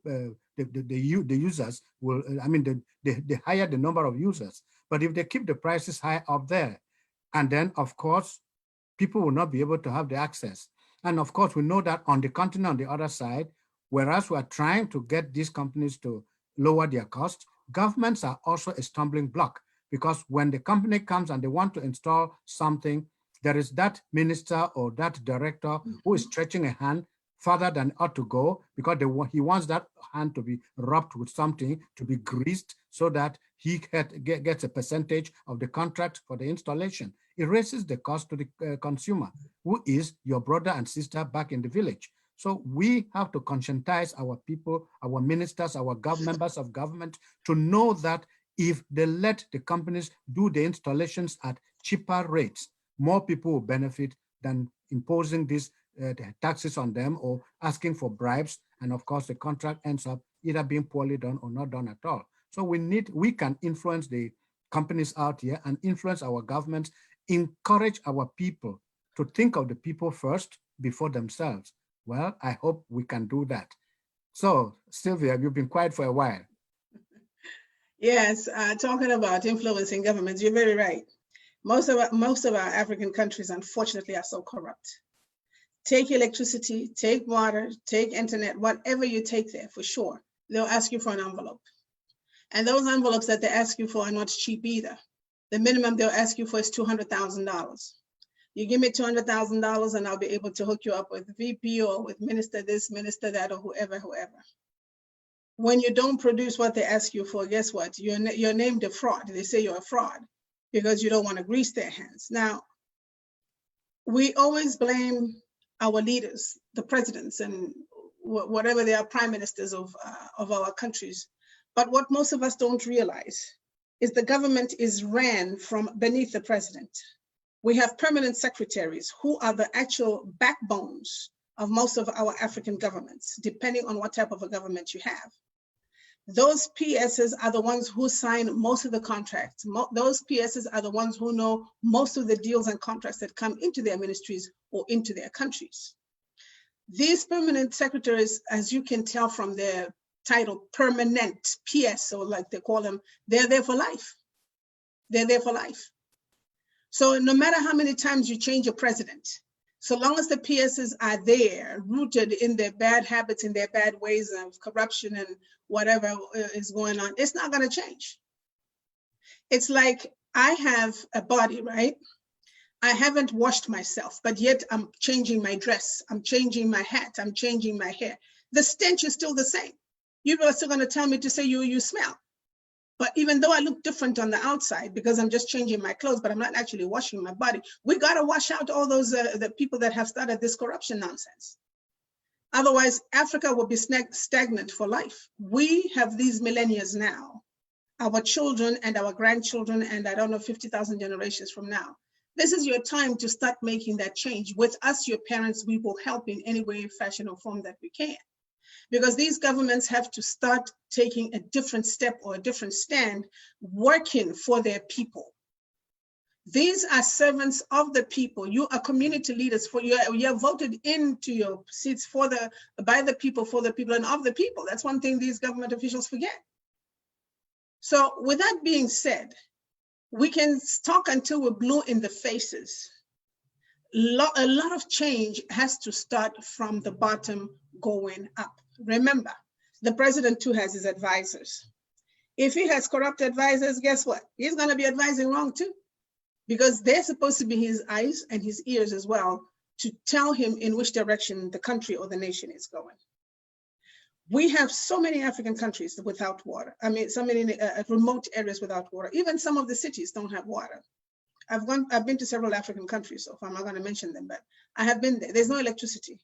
users will, the higher the number of users. But if they keep the prices high up there, and then of course, people will not be able to have the access. And of course, we know that on the continent on the other side, whereas we are trying to get these companies to lower their costs, governments are also a stumbling block, because when the company comes and they want to install something, there is that minister or that director who is stretching a hand further than ought to go, because he wants that hand to be rubbed with something, to be greased, so that he gets a percentage of the contract for the installation. It raises the cost to the consumer, who is your brother and sister back in the village. So we have to conscientize our people, our ministers, our members of government, to know that if they let the companies do the installations at cheaper rates, more people will benefit than imposing these taxes on them or asking for bribes. And of course, the contract ends up either being poorly done or not done at all. So we can influence the companies out here and influence our governments, encourage our people to think of the people first before themselves. Well, I hope we can do that. So, Sylvia, you've been quiet for a while. Yes, talking about influencing governments, you're very right. Most of our African countries, unfortunately, are so corrupt. Take electricity, take water, take internet, whatever you take there, for sure, they'll ask you for an envelope. And those envelopes that they ask you for are not cheap either. The minimum they'll ask you for is $200,000. You give me $200,000 and I'll be able to hook you up with VP or with minister this, minister that, or whoever. When you don't produce what they ask you for, guess what? You're named a fraud. They say you're a fraud because you don't want to grease their hands. Now, we always blame our leaders, the presidents, and whatever they are, prime ministers of our countries. But what most of us don't realize is the government is ran from beneath the president. We have permanent secretaries who are the actual backbones of most of our African governments, depending on what type of a government you have. Those PSs are the ones who sign most of the contracts. Those PSs are the ones who know most of the deals and contracts that come into their ministries or into their countries. These permanent secretaries, as you can tell from their title, permanent PS, or like they call them, they're there for life. They're there for life. So no matter how many times you change your president, so long as the PSs are there, rooted in their bad habits, in their bad ways of corruption and whatever is going on, it's not going to change. It's like I have a body, right? I haven't washed myself, but yet I'm changing my dress, I'm changing my hat, I'm changing my hair. The stench is still the same. You are still going to tell me to say you smell. But even though I look different on the outside because I'm just changing my clothes, but I'm not actually washing my body, we got to wash out all those the people that have started this corruption nonsense. Otherwise, Africa will be stagnant for life. We have these millennia now, our children and our grandchildren, and I don't know, 50,000 generations from now. This is your time to start making that change. With us, your parents, we will help in any way, fashion, or form that we can. Because these governments have to start taking a different step or a different stand, working for their people. These are servants of the people. You are community leaders. You are voted into your seats by the people, for the people, and of the people. That's one thing these government officials forget. So with that being said, we can talk until we're blue in the faces. A lot of change has to start from the bottom going up. Remember, The president too has his advisors. If he has corrupt advisors, guess what? He's going to be advising wrong too, because they're supposed to be his eyes and his ears as well to tell him in which direction the country or the nation is going. We have so many African countries without water. I mean, so many remote areas without water. Even some of the cities don't have water. I've been to several African countries so far. I'm not going to mention them, but I have been there. There's no electricity.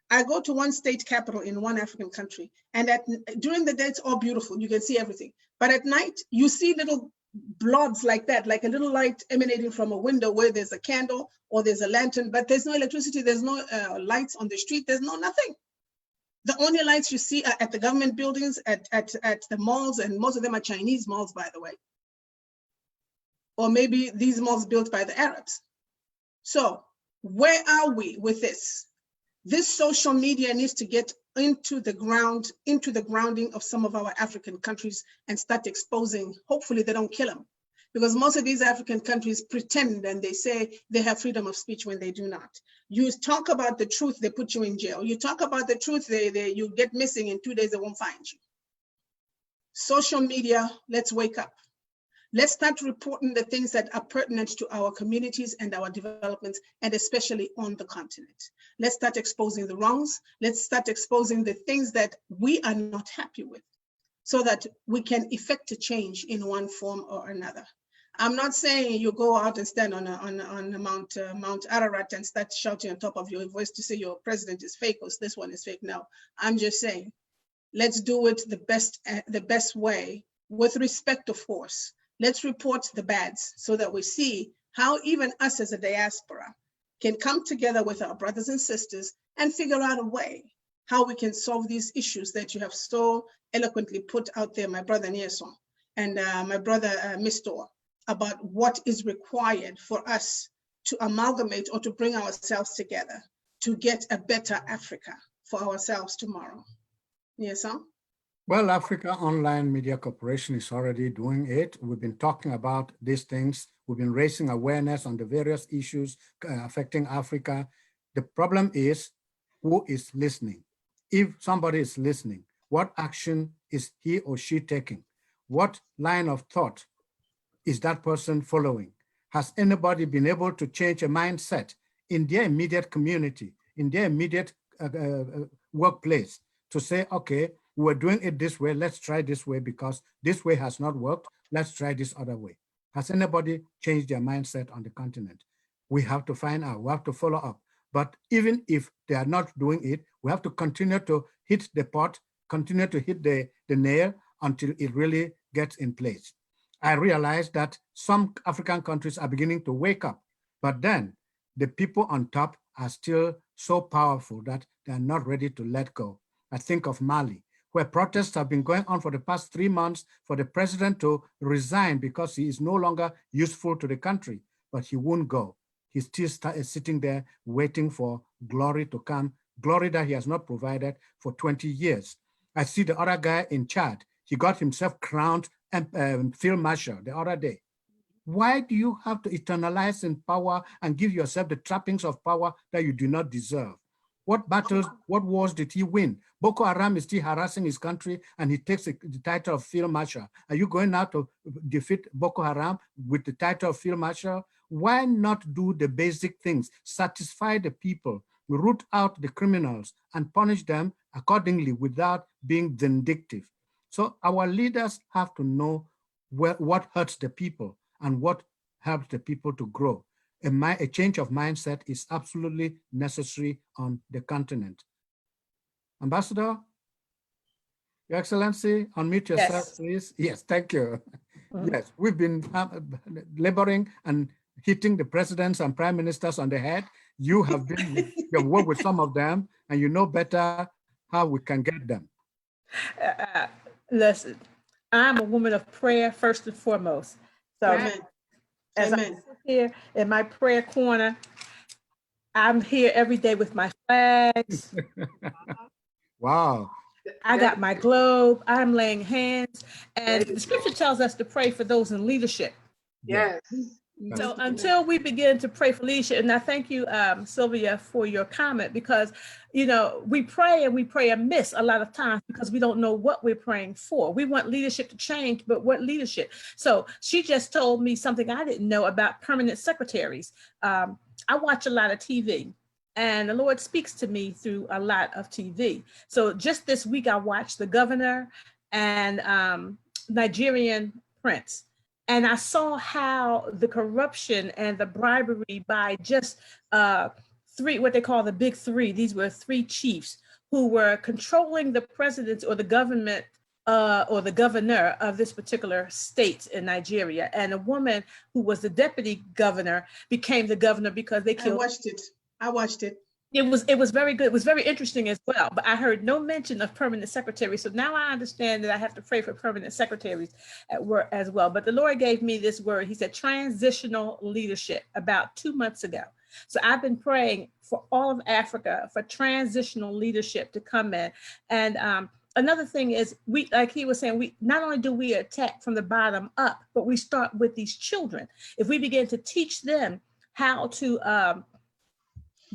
I go to one state capital in one African country, and during the day it's all beautiful. You can see everything, but at night you see little blobs like that, like a little light emanating from a window where there's a candle or there's a lantern, but there's no electricity. There's no lights on the street. There's no nothing. The only lights you see are at the government buildings, at the malls, and most of them are Chinese malls, by the way. Or maybe these malls built by the Arabs. So where are we with this? This social media needs to get into the grounding of some of our African countries and start exposing. Hopefully they don't kill them, because most of these African countries pretend and they say they have freedom of speech when they do not. You talk about the truth, they put you in jail. You talk about the truth, you get missing, in 2 days they won't find you. Social media, let's wake up. Let's start reporting the things that are pertinent to our communities and our developments, and especially on the continent. Let's start exposing the wrongs. Let's start exposing the things that we are not happy with, so that we can effect a change in one form or another. I'm not saying you go out and stand on Mount Ararat and start shouting on top of your voice to say your president is fake or this one is fake. No, I'm just saying, let's do it the best way, with respect, of course. Let's report the bads so that we see how even us as a diaspora can come together with our brothers and sisters and figure out a way how we can solve these issues that you have so eloquently put out there, my brother Nyesom and my brother Mistor, about what is required for us to amalgamate or to bring ourselves together to get a better Africa for ourselves tomorrow. Nyesom? Well, Africa Online Media Corporation is already doing it. We've been talking about these things. We've been raising awareness on the various issues affecting Africa. The problem is, who is listening? If somebody is listening, what action is he or she taking? What line of thought is that person following? Has anybody been able to change a mindset in their immediate community, in their immediate workplace, to say, okay, we're doing it this way, let's try this way, because this way has not worked, let's try this other way. Has anybody changed their mindset on the continent? We have to find out, we have to follow up. But even if they are not doing it, we have to continue to hit the pot, continue to hit the nail until it really gets in place. I realize that some African countries are beginning to wake up, but then the people on top are still so powerful that they're not ready to let go. I think of Mali, where protests have been going on for the past 3 months for the president to resign because he is no longer useful to the country, but he won't go. He's still sitting there waiting for glory to come, glory that he has not provided for 20 years. I see the other guy in Chad. He got himself crowned field marshal the other day. Why do you have to eternalize in power and give yourself the trappings of power that you do not deserve? What battles, what wars did he win? Boko Haram is still harassing his country and he takes the title of field marshal. Are you going now to defeat Boko Haram with the title of field marshal? Why not do the basic things? Satisfy the people, root out the criminals and punish them accordingly without being vindictive. So our leaders have to know what hurts the people and what helps the people to grow. A change of mindset is absolutely necessary on the continent. Ambassador, Your Excellency, unmute yourself, yes, please. Yes, thank you. Yes, we've been laboring and hitting the presidents and prime ministers on the head. You have been, you've worked with some of them, and you know better how we can get them. Listen, I'm a woman of prayer first and foremost. So Amen. as I sit here in my prayer corner, I'm here every day with my flags. Wow. I got my globe, I'm laying hands, and the scripture tells us to pray for those in leadership. Yes. So until we begin to pray for leadership, and I thank you, Sylvia, for your comment, because, you know, we pray amiss a lot of times because we don't know what we're praying for. We want leadership to change, but what leadership? So she just told me something I didn't know about permanent secretaries. I watch a lot of TV, and the Lord speaks to me through a lot of TV. So just this week, I watched the governor and Nigerian prince. And I saw how the corruption and the bribery by just three, what they call the big three, these were three chiefs who were controlling the president or the government or the governor of this particular state in Nigeria. And a woman who was the deputy governor became the governor because they killed. I watched it. It was very good. It was very interesting as well, but I heard no mention of permanent secretaries. So now I understand that I have to pray for permanent secretaries at work as well. But the Lord gave me this word. He said transitional leadership about 2 months ago. So I've been praying for all of Africa for transitional leadership to come in. And another thing is, we, like he was saying, we not only do we attack from the bottom up, but we start with these children. If we begin to teach them how to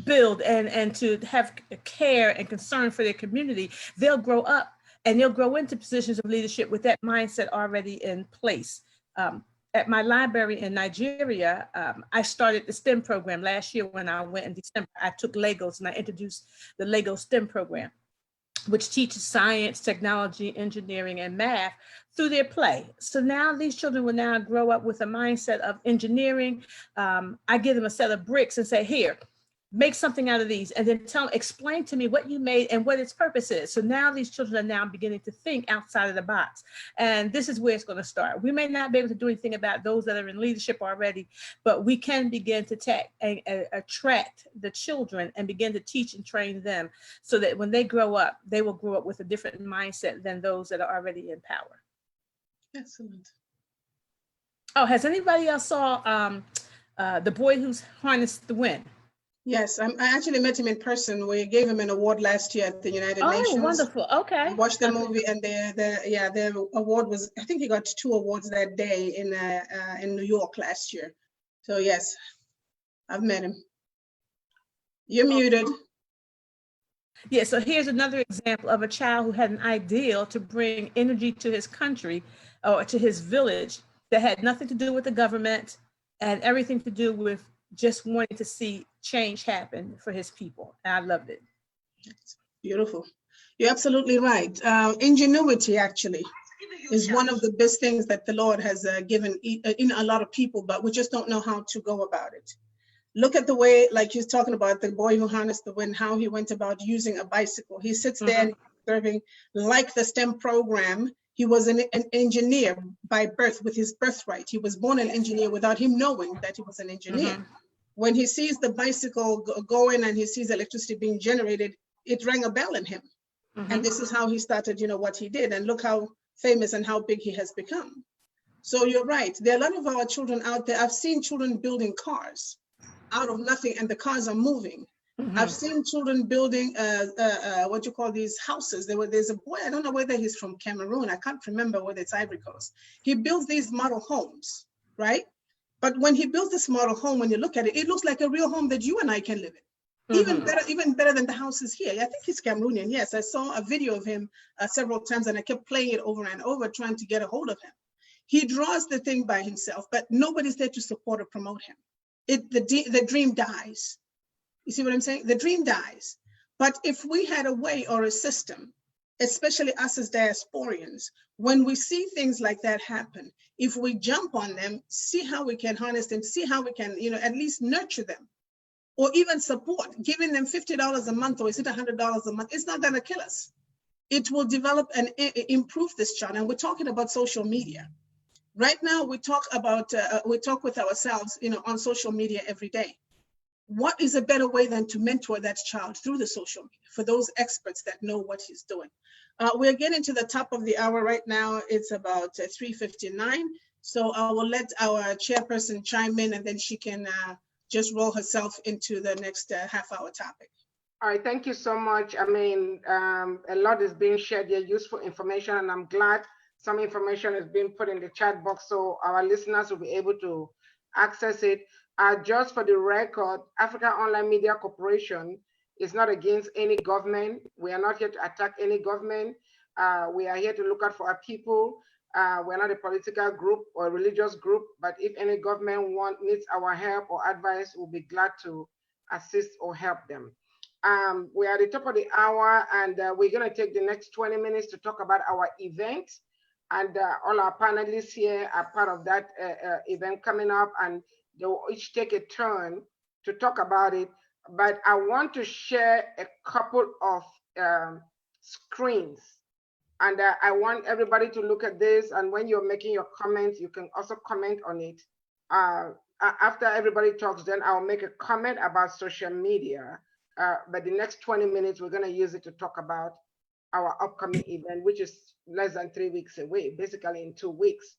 build and to have care and concern for their community, they'll grow up and they'll grow into positions of leadership with that mindset already in place. At my library in Nigeria, I started the STEM program last year. When I went in December, I took Legos and I introduced the Lego STEM program, which teaches science, technology, engineering, and math through their play. So now these children will now grow up with a mindset of engineering. I give them a set of bricks and say, here, make something out of these, and then explain to me what you made and what its purpose is. So now these children are now beginning to think outside of the box. And this is where it's going to start. We may not be able to do anything about those that are in leadership already, but we can begin to attract the children and begin to teach and train them so that when they grow up, they will grow up with a different mindset than those that are already in power. Excellent. Oh, has anybody else saw The Boy Who's Harnessed the Wind? Yes, I actually met him in person. We gave him an award last year at the United Nations. Oh, wonderful. Okay. I watched the movie, and the award was, I think he got 2 awards that day in New York last year. So yes, I've met him. You're muted. Yeah, so here's another example of a child who had an ideal to bring energy to his country or to his village that had nothing to do with the government and everything to do with just wanting to see change happen for his people. And I loved it. Beautiful. You're absolutely right. Ingenuity actually is one of the best things that the Lord has given in a lot of people, but we just don't know how to go about it. Look at the way, like he's talking about the boy who harnessed the wind, how he went about using a bicycle. He sits there and serving, like the STEM program. He was an engineer by birth, with his birthright. He was born an engineer without him knowing that he was an engineer. When he sees the bicycle going and he sees electricity being generated, it rang a bell in him. And this is how he started, what he did. And look how famous and how big he has become. So you're right. There are a lot of our children out there. I've seen children building cars out of nothing, and the cars are moving. I've seen children building what you call these houses. There's a boy, I don't know whether he's from Cameroon. I can't remember whether it's Ivory Coast. He builds these model homes, right? But when he builds this model home, when you look at it, it looks like a real home that you and I can live in. Even better than the houses here. I think he's Cameroonian. Yes, I saw a video of him several times, and I kept playing it over and over, trying to get a hold of him. He draws the thing by himself, but nobody's there to support or promote him. The dream dies. You see what I'm saying? The dream dies. But if we had a way or a system, especially us as diasporians, when we see things like that happen, if we jump on them, see how we can harness them, see how we can, at least nurture them, or even support, giving them $50 a month, or is it $100 a month? It's not going to kill us. It will develop and improve this child. And we're talking about social media. Right now, we talk with ourselves, on social media every day. What is a better way than to mentor that child through the social media for those experts that know what he's doing? We're getting to the top of the hour right now. It's about 3:59. So I will let our chairperson chime in, and then she can just roll herself into the next half-hour topic. All right, thank you so much. I mean, a lot is being shared here, useful information, and I'm glad some information is being put in the chat box so our listeners will be able to access it. Just for the record, African Online Media Corporation is not against any government. We are not here to attack any government. We are here to look out for our people. We're not a political group or a religious group, but if any government needs our help or advice, we'll be glad to assist or help them. We are at the top of the hour, and we're going to take the next 20 minutes to talk about our event. And all our panelists here are part of that event coming up, and they will each take a turn to talk about it. But I want to share a couple of screens. And I want everybody to look at this. And when you're making your comments, you can also comment on it. After everybody talks, then I'll make a comment about social media. But the next 20 minutes, we're going to use it to talk about our upcoming event, which is less than 3 weeks away, basically in 2 weeks.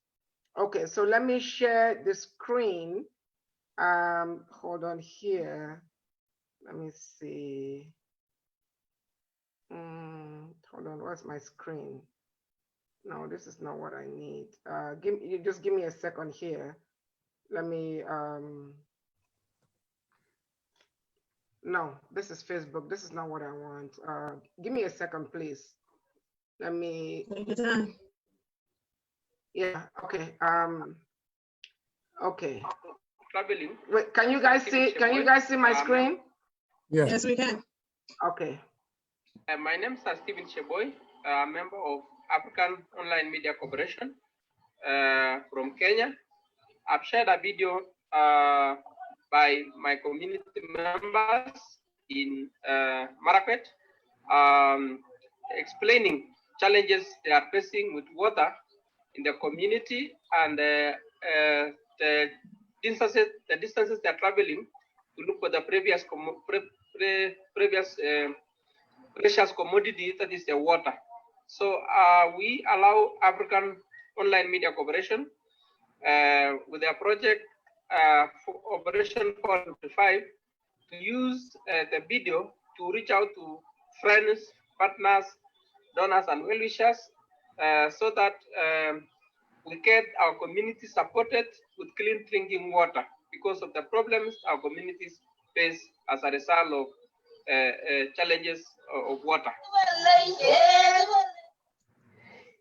Okay, so let me share the screen. Hold on here. Let me see. Hold on, where's my screen? No, this is not what I need. Just give me a second here. Let me, no, this is Facebook. This is not what I want. Give me a second, please. Let me. Take your time. Yeah, okay. Okay. Traveling. Wait, can you guys see my screen? Yes. Yes, we can. Okay. My name is Stephen Cheboy, a member of African Online Media Corporation from Kenya. I've shared a video by my community members in Marakwet, explaining challenges they are facing with water in the community, and the distances they are traveling to look for the previous precious commodity, that is the water. So we allow African Online Media Corporation with their project for Operation 455 to use the video to reach out to friends, partners, donors, and well-wishers so that we get our community supported with clean drinking water because of the problems our communities face as a result of challenges of water.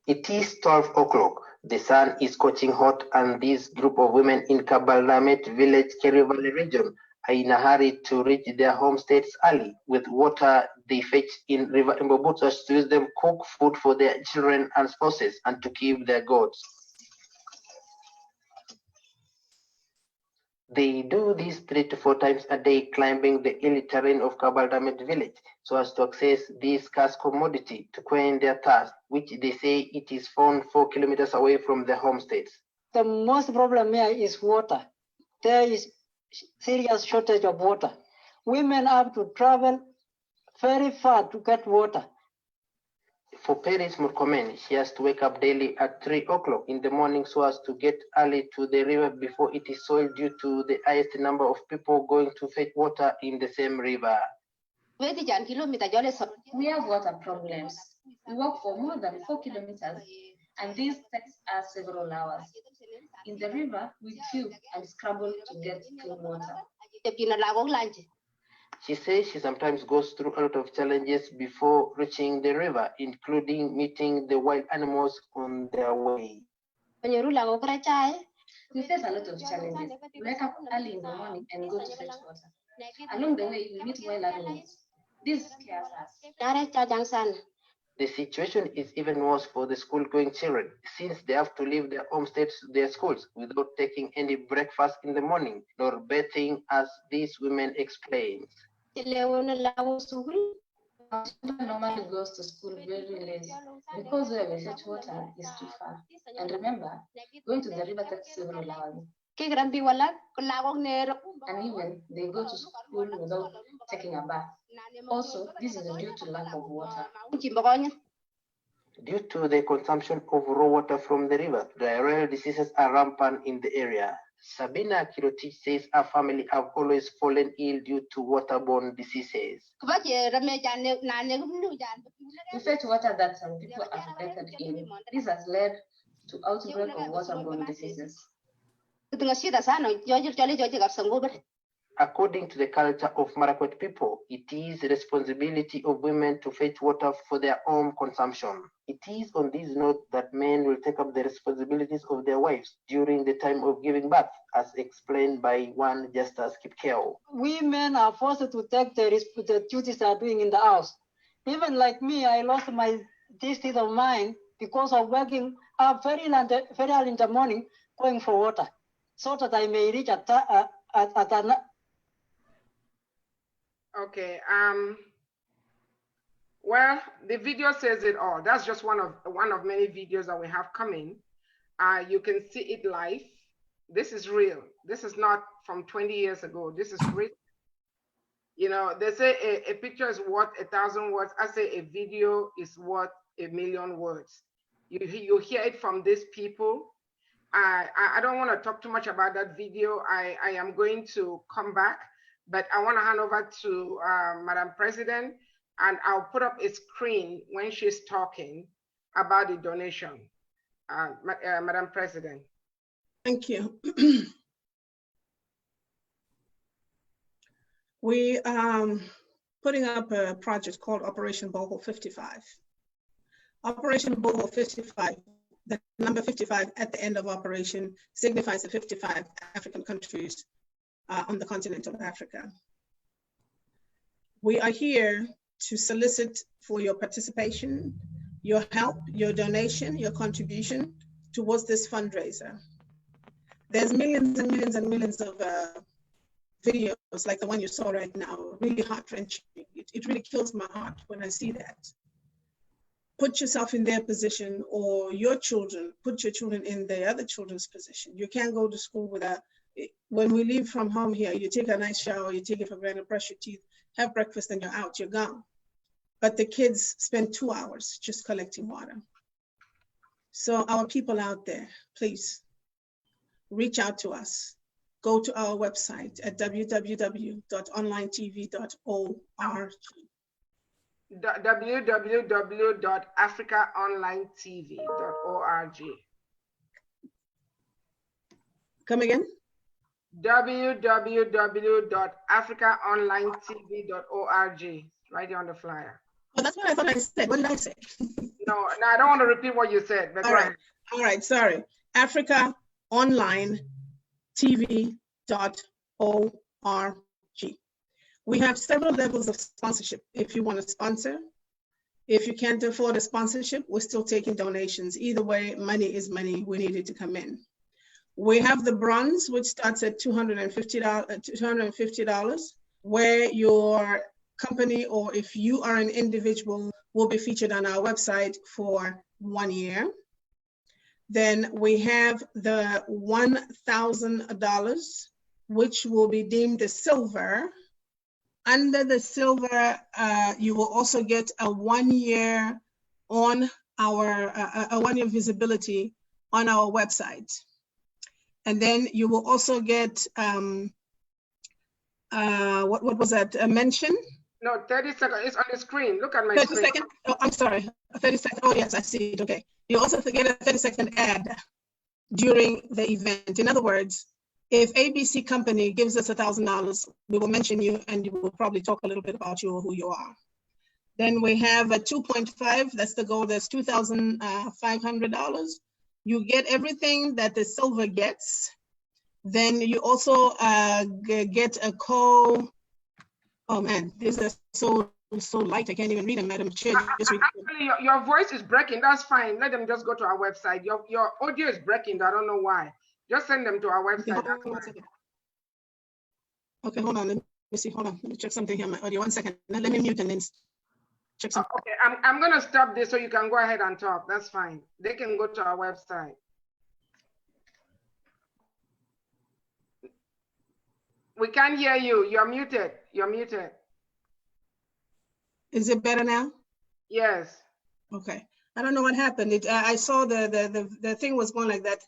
It is 12 o'clock. The sun is scorching hot, and this group of women in Kabaldamet village, Kerry Valley region, are in a hurry to reach their homesteads early with water they fetch in River Mbobutas to use them cook food for their children and spouses and to keep their goats. They do this 3 to 4 times a day, climbing the hilly terrain of Kabaldamet village so as to access this scarce commodity to quench their thirst, which they say it is found 4 kilometers away from their homesteads. The most problem here is water. There is serious shortage of water. Women have to travel very far to get water. For Paris Murkomen, she has to wake up daily at 3 o'clock in the morning so as to get early to the river before it is soiled due to the highest number of people going to fetch water in the same river. We have water problems. We walk for more than 4 kilometers, and this takes us several hours. In the river, we queue and scramble to get clean water. She says she sometimes goes through a lot of challenges before reaching the river, including meeting the wild animals on their way. We face a lot of challenges. We wake up early in the morning and go to fetch water. Along the way, we meet wild animals. This scares us. The situation is even worse for the school-going children, since they have to leave their homesteads to their schools without taking any breakfast in the morning, nor bathing, as these women explain. Our children normally goes to school very late because where we fetch water is too far. And remember, going to the river takes several hours. And even they go to school without taking a bath. Also, this is due to lack of water. Due to the consumption of raw water from the river, diarrheal diseases are rampant in the area. Sabina Kirotich says her family have always fallen ill due to waterborne diseases. We fetch water that some people are affected in. This has led to outbreak of waterborne diseases. According to the culture of Marakwet people, it is the responsibility of women to fetch water for their own consumption. It is on this note that men will take up the responsibilities of their wives during the time of giving birth, as explained by one Justice Kipkeo. We men are forced to take the duties they are doing in the house. Even like me, I lost this state of mind because of waking up very early in the morning going for water, so that I may reach at Okay. Well, the video says it all. That's just one of many videos that we have coming. You can see it live. This is real. This is not from 20 years ago. This is real. You know, they say a picture is worth 1,000 words. I say a video is worth 1,000,000 words. You hear it from these people. I don't want to talk too much about that video. I am going to come back, but I want to hand over to Madam President, and I'll put up a screen when she's talking about the donation. Madam President. Thank you. We putting up a project called Operation Borehole 55. Operation Borehole 55, the number 55 at the end of operation signifies the 55 African countries on the continent of Africa. We are here to solicit for your participation, your help, your donation, your contribution towards this fundraiser. There's millions and millions and millions of videos like the one you saw right now, really heart-wrenching. It really kills my heart when I see that. Put yourself in their position, or your children, put your children in the other children's position. You can't go to school without, when we leave from home here, you take a nice shower, you take it for granted, brush your teeth, have breakfast, and you're out, you're gone. But the kids spend 2 hours just collecting water. So our people out there, please reach out to us. Go to our website at www.onlinetv.org. www.africaonlinetv.org. Come again? www.africaonlinetv.org. Right here on the flyer. Oh, that's what I thought I said. What did I say? No, I don't want to repeat what you said. But All right, sorry. AfricaOnlineTV.org. We have several levels of sponsorship. If you want to sponsor, if you can't afford a sponsorship, we're still taking donations. Either way, money is money. We need it to come in. We have the bronze, which starts at $250, where your company, or if you are an individual, will be featured on our website for 1 year. Then we have the $1,000, which will be deemed the silver. Under the silver, you will also get a 1 year on our a 1 year visibility on our website. And then you will also get what was that? A mention? No, 30 seconds. It's on the screen. Look at my 30 screen. seconds? Oh, I'm sorry. 30 seconds. Oh, yes, I see it. Okay. You also get a 30-second ad during the event. In other words, if ABC company gives us $1,000, we will mention you, and we will probably talk a little bit about you or who you are. Then we have a 2.5. That's the goal. That's $2,500. You get everything that the silver gets. Then you also get a oh man, these are so light. I can't even read them, Madam Chair. Actually, your voice is breaking. That's fine. Let them just go to our website. Your audio is breaking. I don't know why. Just send them to our website. Okay, hold on. Let me see. Hold on. Let me check something here. My audio. 1 second. Let me mute and then check something. Okay, I'm gonna stop this so you can go ahead and talk. That's fine. They can go to our website. We can't hear you. You're muted. You're muted. Is it better now? Yes. Okay. I don't know what happened. I saw the thing was going like that.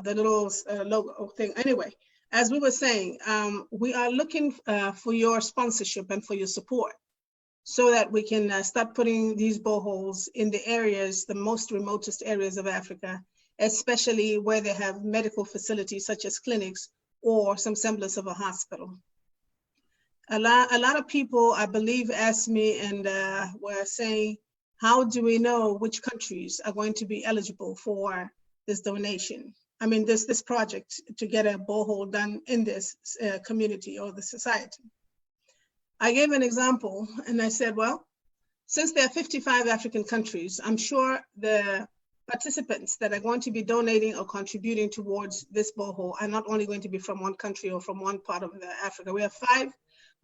The little logo thing. Anyway, as we were saying, we are looking for your sponsorship and for your support, so that we can start putting these boreholes in the areas, the most remotest areas of Africa, especially where they have medical facilities such as clinics or some semblance of a hospital. A lot of people, I believe, asked me and were saying, how do we know which countries are going to be eligible for this donation? I mean, this project to get a borehole done in this community or the society. I gave an example and I said, well, since there are 55 African countries, I'm sure the participants that are going to be donating or contributing towards this borehole are not only going to be from one country or from one part of Africa. We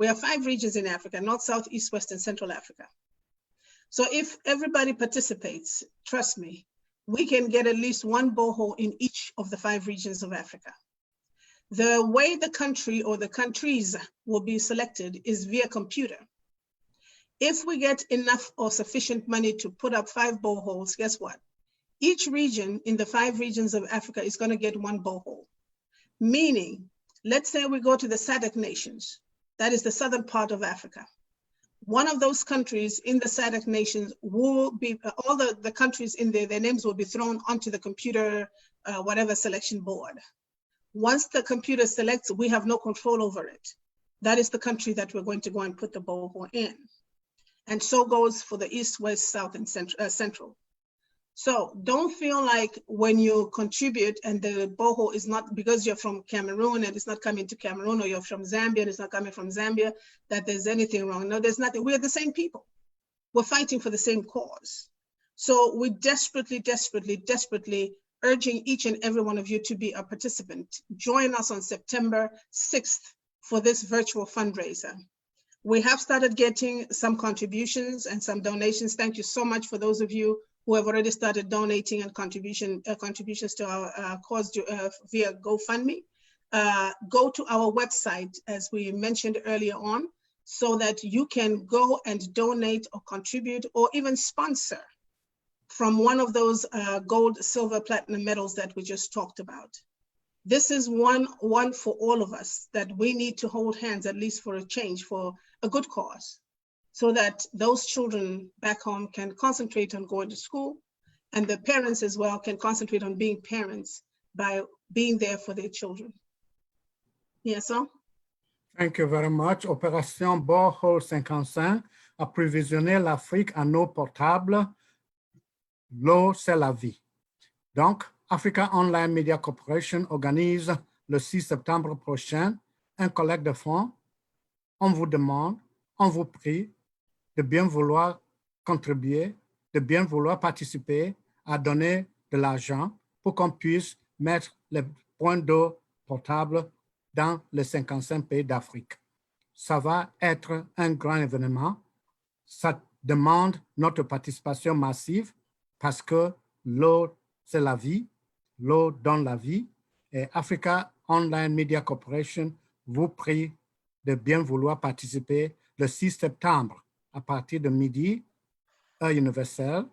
have five regions in Africa: North, South, East, West, and Central Africa. So if everybody participates, trust me, we can get at least one borehole in each of the 5 regions of Africa. The way the country or the countries will be selected is via computer. If we get enough or sufficient money to put up 5 boreholes, guess what? Each region in the 5 regions of Africa is going to get 1 borehole. Meaning, let's say we go to the SADC nations, that is the southern part of Africa. One of those countries in the SADC nations will be, all the countries in there, their names will be thrown onto the computer, whatever selection board. Once the computer selects, we have no control over it. That is the country that we're going to go and put the borehole in. And so goes for the East, West, South, and Central. So don't feel like when you contribute and the borehole is not, because you're from Cameroon and it's not coming to Cameroon, or you're from Zambia and it's not coming from Zambia, that there's anything wrong. No, there's nothing. We're the same people. We're fighting for the same cause. So we desperately, desperately, desperately urging each and every one of you to be a participant. Join us on September 6th for this virtual fundraiser. We have started getting some contributions and some donations. Thank you so much for those of you who have already started donating and contributions to our cause via GoFundMe. Go to our website, as we mentioned earlier on, so that you can go and donate or contribute or even sponsor from one of those gold, silver, platinum medals that we just talked about. This is one for all of us, that we need to hold hands, at least for a change, for a good cause, so that those children back home can concentrate on going to school, and the parents as well can concentrate on being parents by being there for their children. Yes, sir? Thank you very much. Opération Borehole 55 approvisionner l'Afrique en eau potable. L'eau, c'est la vie. Donc, Africa Online Media Corporation organise le 6 septembre prochain un collecte de fonds. On vous demande, on vous prie de bien vouloir contribuer, de bien vouloir participer, à donner de l'argent pour qu'on puisse mettre les points d'eau potable dans les 55 pays d'Afrique. Ça va être un grand événement. Ça demande notre participation massive parce que l'eau, c'est la vie. L'eau donne la vie. Et Africa Online Media Corporation vous prie de bien vouloir participer le 6 septembre à partir de midi, heure universelle,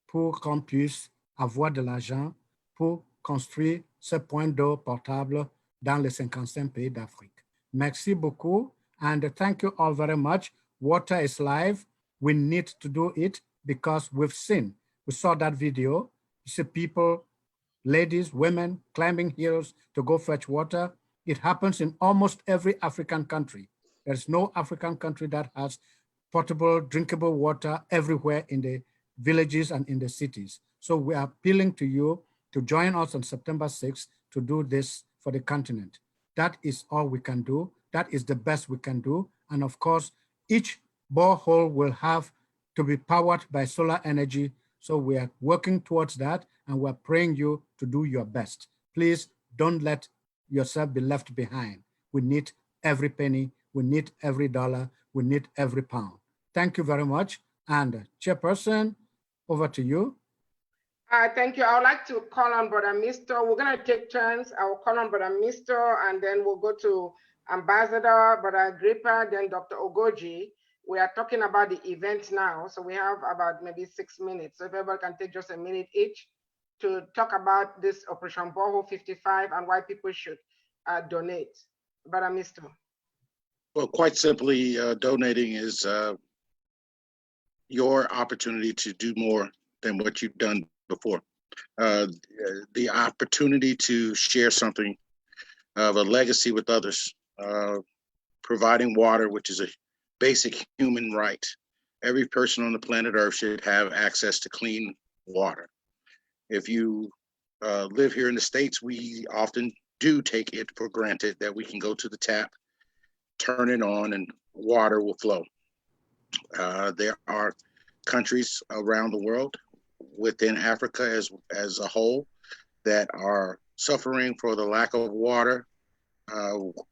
pour qu'on puisse avoir de l'argent pour construire ce point d'eau portable dans les 55 pays d'Afrique. Merci beaucoup, and thank you all very much. Water is life. We need to do it because we've seen. We saw that video. You see people, ladies, women, climbing hills to go fetch water. It happens in almost every African country. There's no African country that has potable, drinkable water everywhere in the villages and in the cities. So we are appealing to you to join us on September 6th to do this for the continent. That is all we can do. That is the best we can do. And of course, each borehole will have to be powered by solar energy. So we are working towards that, and we're praying you to do your best. Please don't let yourself be left behind. We need every penny, we need every dollar, we need every pound. Thank you very much. And Chairperson, over to you. Thank you. I would like to call on Brother Mister. We're going to take turns. I will call on Brother Mister, and then we'll go to Ambassador, Brother Agrippa, then Dr. Ogoji. We are talking about the event now, so we have about maybe 6 minutes. So if everybody can take just a minute each to talk about this Operation Borehole 55 and why people should donate. Brother Mister. Well, quite simply, donating is your opportunity to do more than what you've done before. the opportunity to share something of a legacy with others, providing water, which is a basic human right. Every person on the planet Earth should have access to clean water. If you live here in the States, we often do take it for granted that we can go to the tap, turn it on, and water will flow. There are countries around the world, within Africa as a whole, that are suffering for the lack of water,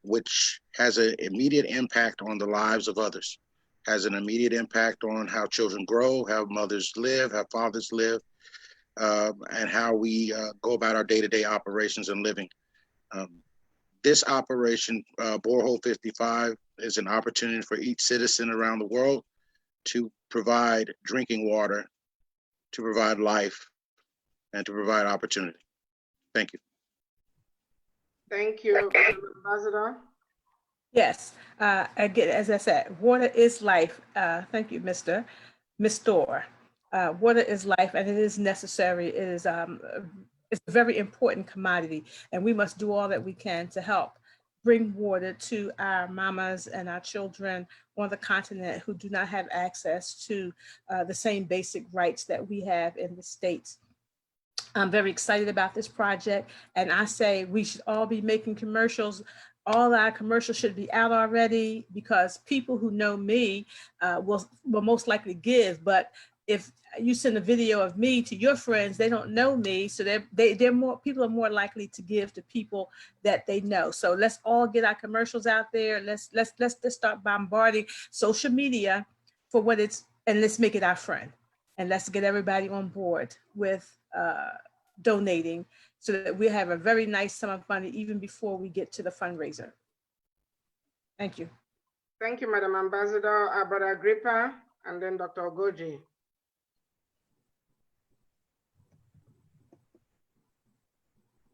which has an immediate impact on the lives of others, has an immediate impact on how children grow, how mothers live, how fathers live, and how we go about our day-to-day operations and living. This operation, Borehole 55, is an opportunity for each citizen around the world to provide drinking water, to provide life, and to provide opportunity. Thank you. Thank you, Ambassador. Yes, again, as I said, water is life. Thank you, Mr. Water is life, and it is necessary. It is it's a very important commodity, and we must do all that we can to help bring water to our mamas and our children on the continent who do not have access to the same basic rights that we have in the States. I'm very excited about this project, and I say we should all be making commercials. All our commercials should be out already, because people who know me will most likely give. But if you send a video of me to your friends, they don't know me, so people are more likely to give to people that they know. So let's all get our commercials out there. Let's start bombarding social media for what it's, and let's make it our friend, and let's get everybody on board with donating, so that we have a very nice sum of money even before we get to the fundraiser. Thank you. Thank you, Madam Ambassador. Brother Agrippa, and then Dr. Ogoji.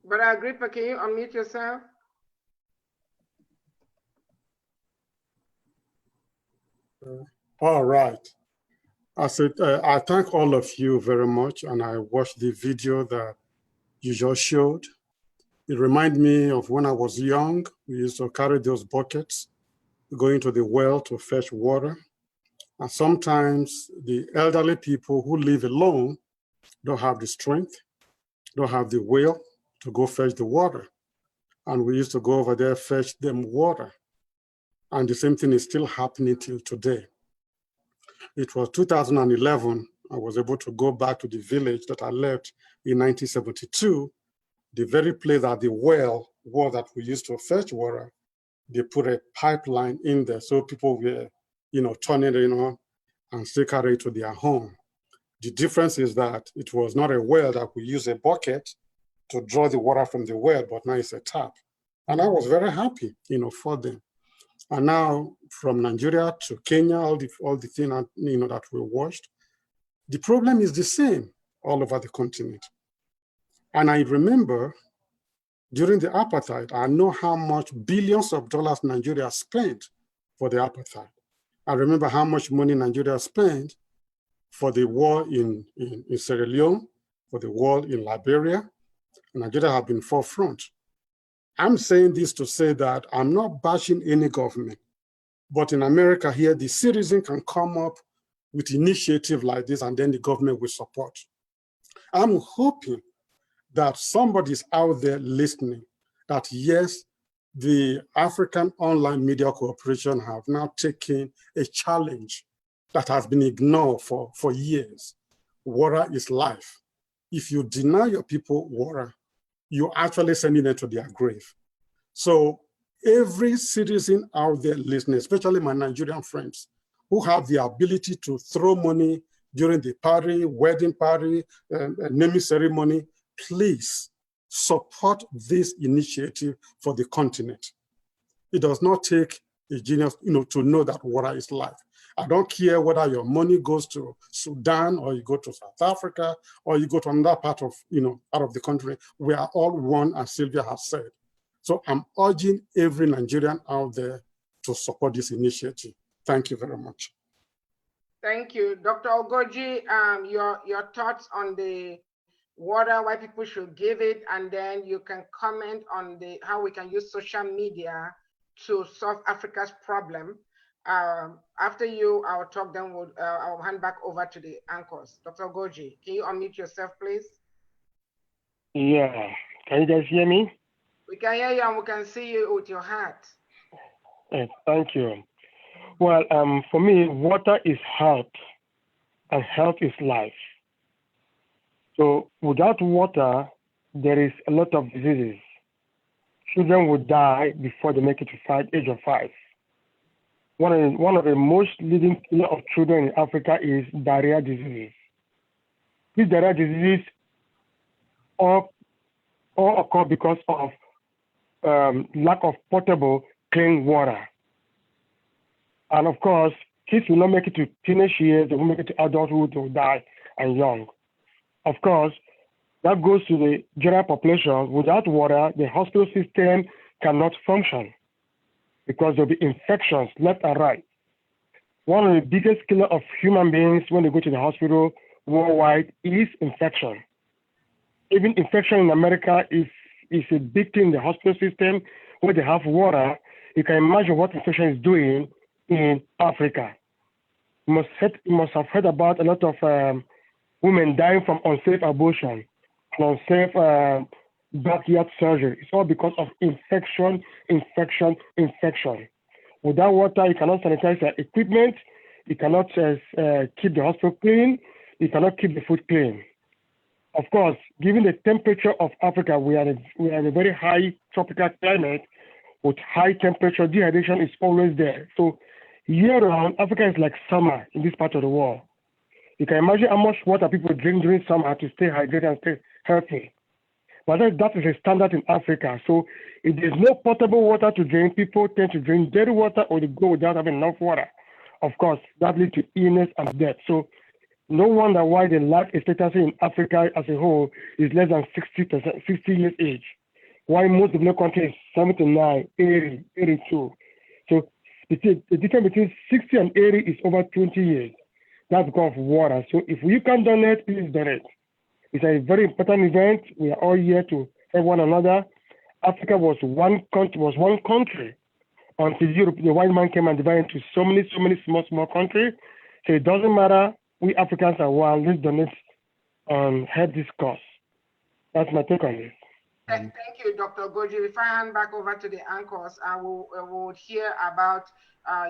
Brother Agrippa, can you unmute yourself? All right. I said, I thank all of you very much, and I watched the video that you just showed. It reminded me of when I was young. We used to carry those buckets, going to the well to fetch water. And sometimes the elderly people who live alone don't have the strength, don't have the will to go fetch the water. And we used to go over there, fetch them water. And the same thing is still happening till today. It was 2011, I was able to go back to the village that I left in 1972. The very place that the well was that we used to fetch water, they put a pipeline in there so people were, turning it on and still carry it to their home. The difference is that it was not a well that we use a bucket to draw the water from the well, but now it's a tap. And I was very happy, for them. And now from Nigeria to Kenya, all the things that we watched, the problem is the same all over the continent. And I remember during the apartheid, I know how much billions of dollars Nigeria spent for the apartheid. I remember how much money Nigeria spent for the war in Sierra Leone, for the war in Liberia. Nigeria have been forefront. I'm saying this to say that I'm not bashing any government, but in America here, the citizen can come up with initiative like this and then the government will support. I'm hoping that somebody's out there listening, that yes, the African Online Media Corporation have now taken a challenge that has been ignored for years. Water is life. If you deny your people water, you're actually sending them to their grave. So every citizen out there listening, especially my Nigerian friends, who have the ability to throw money during the party, wedding party, naming ceremony, please support this initiative for the continent. It does not take a genius, to know that water is life. I don't care whether your money goes to Sudan or you go to South Africa or you go to another part of, out of the country. We are all one, as Sylvia has said. So I'm urging every Nigerian out there to support this initiative. Thank you very much. Thank you. Dr. Ogoji, your thoughts on the water, why people should give it, and then you can comment on how we can use social media to solve Africa's problem. After you, I'll talk, then I'll hand back over to the anchors. Dr. Goji, can you unmute yourself, please? Yeah, can you guys hear me? We can hear you and we can see you with your heart. Thank you. Well, for me, water is health, and health is life. So without water, there is a lot of diseases. Children will die before they make it to age of 5. One of the most leading killer of children in Africa is diarrhea diseases. These diarrhea diseases all occur because of lack of potable, clean water. And of course, kids will not make it to teenage years, they will make it to adulthood, they will die and young. Of course, that goes to the general population. Without water, the hospital system cannot function because there'll be infections left and right. One of the biggest killers of human beings when they go to the hospital worldwide is infection. Even infection in America is a big thing in the hospital system where they have water. You can imagine what infection is doing in Africa. You must have heard about a lot of women dying from unsafe abortion, unsafe backyard surgery. It's all because of infection. Without water, you cannot sanitize your equipment, you cannot keep the hospital clean, you cannot keep the food clean. Of course, given the temperature of Africa, we are in a very high tropical climate with high temperature. Dehydration is always there. So year-round, Africa is like summer in this part of the world. You can imagine how much water people drink during summer to stay hydrated and stay healthy. But that is a standard in Africa. So if there's no potable water to drink, people tend to drink dirty water or they go without having enough water. Of course, that leads to illness and death. So no wonder why the life expectancy in Africa as a whole is less than 60 years age. Why most developed countries is 79, 80, 82. So the difference between 60 and 80 is over 20 years. That's because of water. So if you can donate, please donate. It's a very important event. We are all here to help one another. Africa was one country until Europe, the white man came and divided into so many small countries. So it doesn't matter. We Africans are one. Let's donate and help this cause. That's my take on this. Thank you, Dr. Goji. If I hand back over to the anchors, I will hear about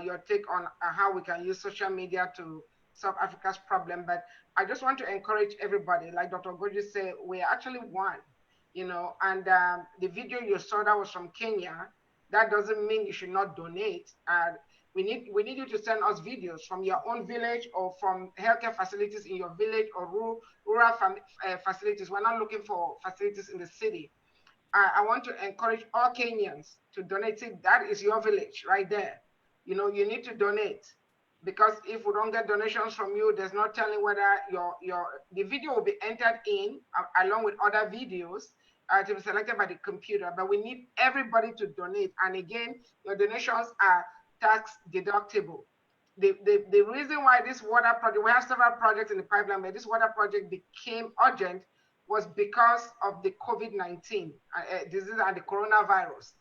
your take on how we can use social media to solve Africa's problem. But I just want to encourage everybody, like Dr. Goji said, we're actually one, and the video you saw that was from Kenya, that doesn't mean you should not donate. We need you to send us videos from your own village or from healthcare facilities in your village or rural facilities. We're not looking for facilities in the city. I want to encourage all Kenyans to donate. See, that is your village right there. You need to donate, because if we don't get donations from you, there's no telling whether the video will be entered in along with other videos to be selected by the computer. But we need everybody to donate. And again, your donations are tax deductible. The reason why this water project, we have several projects in the pipeline, but this water project became urgent was because of the COVID-19 disease and the coronavirus.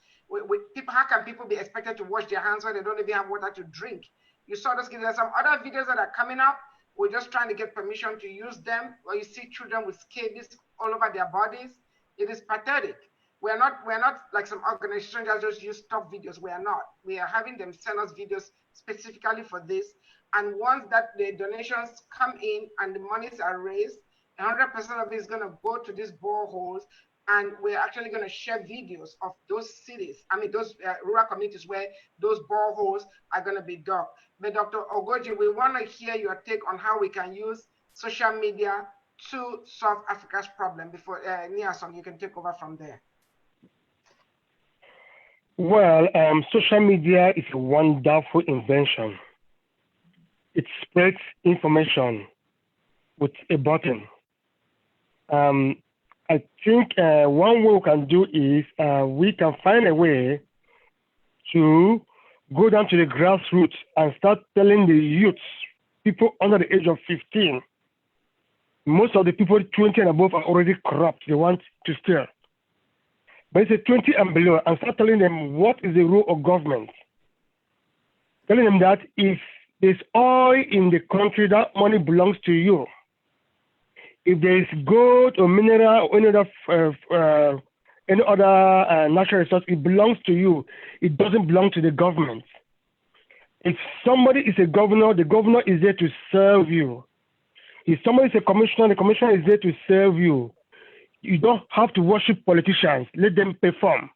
How can people be expected to wash their hands when they don't even have water to drink? You saw those kids. There's some other videos that are coming up. We're just trying to get permission to use them, where you see children with scabies all over their bodies. It is pathetic. We're not like some organizations that just use stock videos. We are not. We are having them send us videos specifically for this. And once that the donations come in and the monies are raised, 100% of it is going to go to these boreholes, and we're actually going to share videos of those cities, those rural communities where those boreholes are going to be dug. But Dr. Ogoji, we want to hear your take on how we can use social media to solve Africa's problem. Before Niason, you can take over from there. Well, social media is a wonderful invention. It spreads information with a button. I think one way we can do is we can find a way to go down to the grassroots and start telling the youths, people under the age of 15, most of the people 20 and above are already corrupt. They want to steal. But it's a 20 and below, and start telling them what is the role of government. Telling them that if there's oil in the country, that money belongs to you. If there is gold or mineral or any other natural resource, it belongs to you. It doesn't belong to the government. If somebody is a governor, the governor is there to serve you. If somebody is a commissioner, the commissioner is there to serve you. You don't have to worship politicians. Let them perform.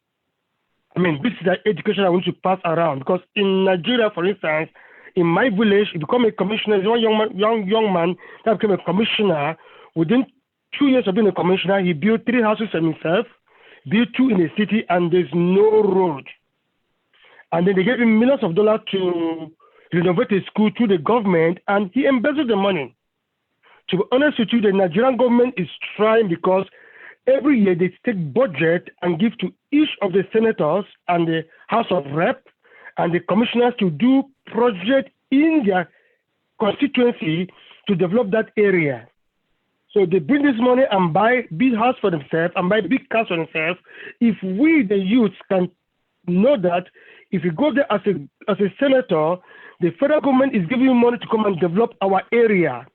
I mean, this is the education I want to pass around, because in Nigeria, for instance, in my village, you become a commissioner. There's one young man that became a commissioner. Within 2 years of being a commissioner, he built 3 houses for himself, built 2 in the city, and there's no road. And then they gave him millions of dollars to renovate a school through the government, and he embezzled the money. To be honest with you, the Nigerian government is trying, because every year they take budget and give to each of the senators and the House of Rep and the commissioners to do projects in their constituency to develop that area. So they bring this money and buy big house for themselves and buy big cars for themselves. If we, the youth, can know that if you go there as a senator, the federal government is giving you money to come and develop our area.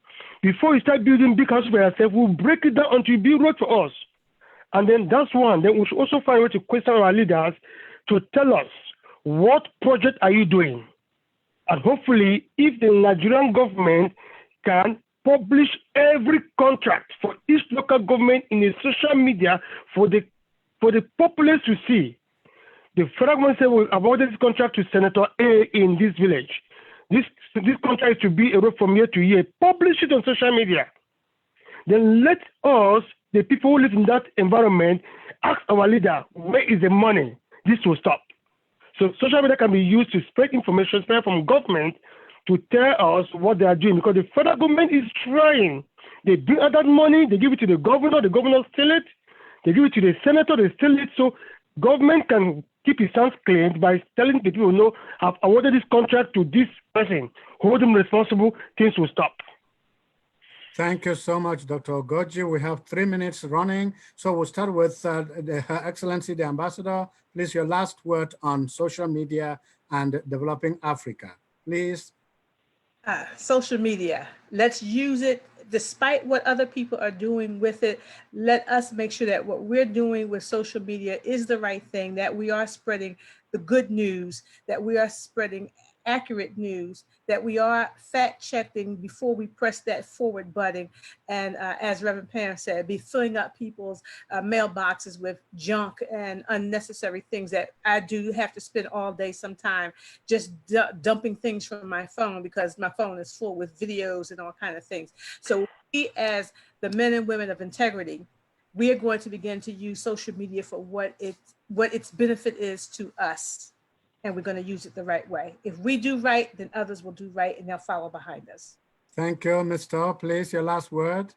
Before you start building big houses for yourself, we'll break it down until you build road for us. And then that's one. Then we should also find a way to question our leaders to tell us, what project are you doing? And hopefully, if the Nigerian government can publish every contract for each local government in the social media for the populace to see. The federal government said, we awarded this contract to Senator A in this village. This contract to be a road from year to year. Publish it on social media. Then let us, the people who live in that environment, ask our leader, where is the money? This will stop. So social media can be used to spread information, spread from government, to tell us what they are doing, because the federal government is trying. They bring out that money, they give it to the governor steal it, they give it to the senator, they steal it. So government can keep his hands clean by telling the people, no, I've awarded this contract to this person, hold him responsible, things will stop. Thank you so much, Dr. Ogoji. We have 3 minutes running. So we'll start with Her Excellency, the Ambassador. Please, your last word on social media and developing Africa. Please. Social media, let's use it. Despite what other people are doing with it, let us make sure that what we're doing with social media is the right thing, that we are spreading the good news, that we are spreading accurate news, that we are fact checking before we press that forward button. And as Reverend Pam said, be filling up people's mailboxes with junk and unnecessary things that I do have to spend all day sometime just dumping things from my phone, because my phone is full with videos and all kinds of things. So we, as the men and women of integrity, we are going to begin to use social media for what its benefit is to us. And we're going to use it the right way. If we do right, then others will do right, and they'll follow behind us. Thank you, Mr. Please, your last word.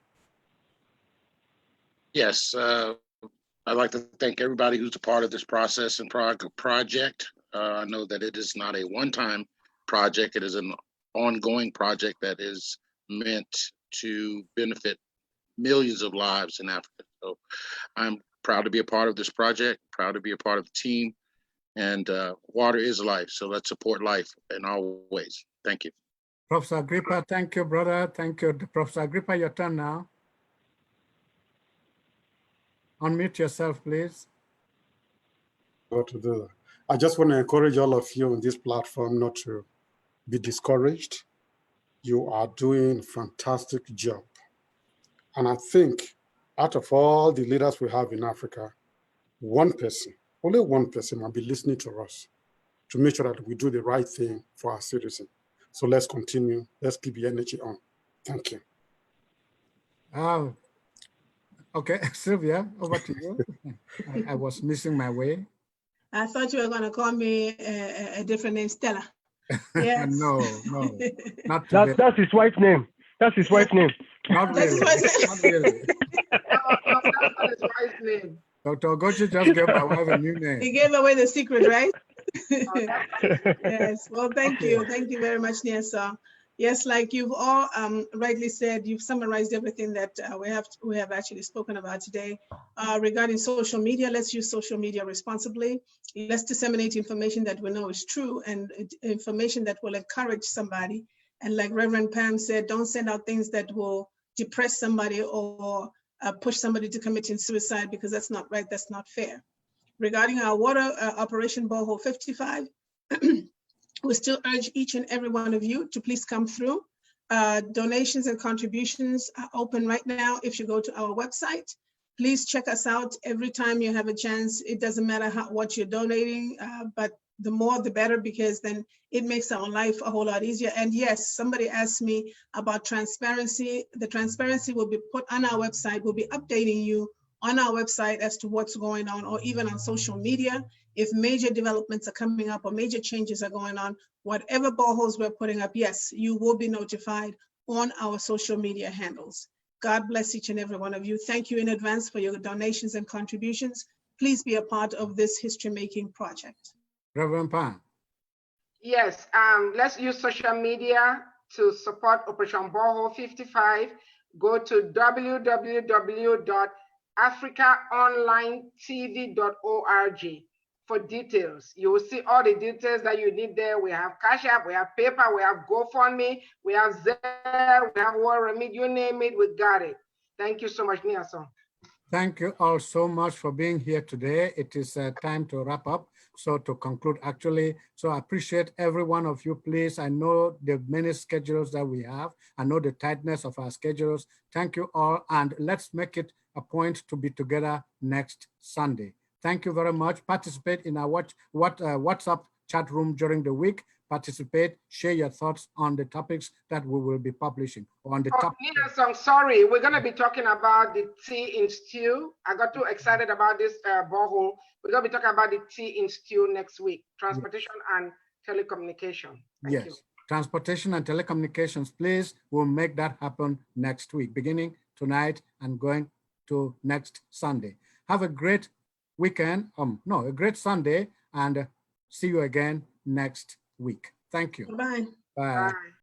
Yes, I'd like to thank everybody who's a part of this process and project. I know that it is not a one-time project. It is an ongoing project that is meant to benefit millions of lives in Africa. So I'm proud to be a part of this project, proud to be a part of the team. And water is life, so let's support life in all ways. Thank you. Professor Agrippa, thank you, brother. Thank you. Professor Agrippa, your turn now. Unmute yourself, please. I just want to encourage all of you on this platform not to be discouraged. You are doing a fantastic job. And I think out of all the leaders we have in Africa, only one person might be listening to us to make sure that we do the right thing for our citizens. So let's continue. Let's keep the energy on. Thank you. Okay, Sylvia, over to you. I was missing my way. I thought you were going to call me a different name, Stella. Yes. No, not today. That's his wife's name. That's his wife's name. Not really. Not really. That's his wife's name. Dr. Ogoji just gave my wife a new name. He gave away the secret, right? Yes. Well, thank you. Thank you very much, Niasa. Yes, like you've all rightly said, you've summarized everything that we have actually spoken about today. Regarding social media, let's use social media responsibly. Let's disseminate information that we know is true and information that will encourage somebody. And like Reverend Pam said, don't send out things that will depress somebody or push somebody to committing suicide, because that's not right, that's not fair. Regarding our water Operation Borehole 55, we still urge each and every one of you to please come through. Donations and contributions are open right now. If you go to our website, please check us out every time you have a chance. It doesn't matter what you're donating, but the more the better, because then it makes our life a whole lot easier. And yes, somebody asked me about transparency. The transparency will be put on our website. We'll be updating you on our website as to what's going on, or even on social media. If major developments are coming up or major changes are going on, whatever boreholes we're putting up, yes, you will be notified on our social media handles. God bless each and every one of you. Thank you in advance for your donations and contributions. Please be a part of this history-making project. Reverend Pan. Yes, let's use social media to support Operation Borehole 55. Go to www.africaonlinetv.org for details. You will see all the details that you need there. We have Cash App, we have PayPal, we have GoFundMe, we have Zelle, we have WorldRemit, you name it, we got it. Thank you so much, Niason. Thank you all so much for being here today. It is time to wrap up. So to conclude, actually, so I appreciate every one of you, please. I know the many schedules that we have. I know the tightness of our schedules. Thank you all. And let's make it a point to be together next Sunday. Thank you very much. Participate in our WhatsApp chat room during the week. Participate, share your thoughts on the topics that we will be publishing on the topic. I'm sorry, we're going to be talking about the tea in stew. I got too excited about this borehole. We're going to be talking about the tea in stew next week, transportation and telecommunication. Thank you. Transportation and telecommunications, please. We'll make that happen next week, beginning tonight and going to next Sunday. Have a great weekend, a great Sunday, and see you again next week. Thank you. Bye. Bye. Bye.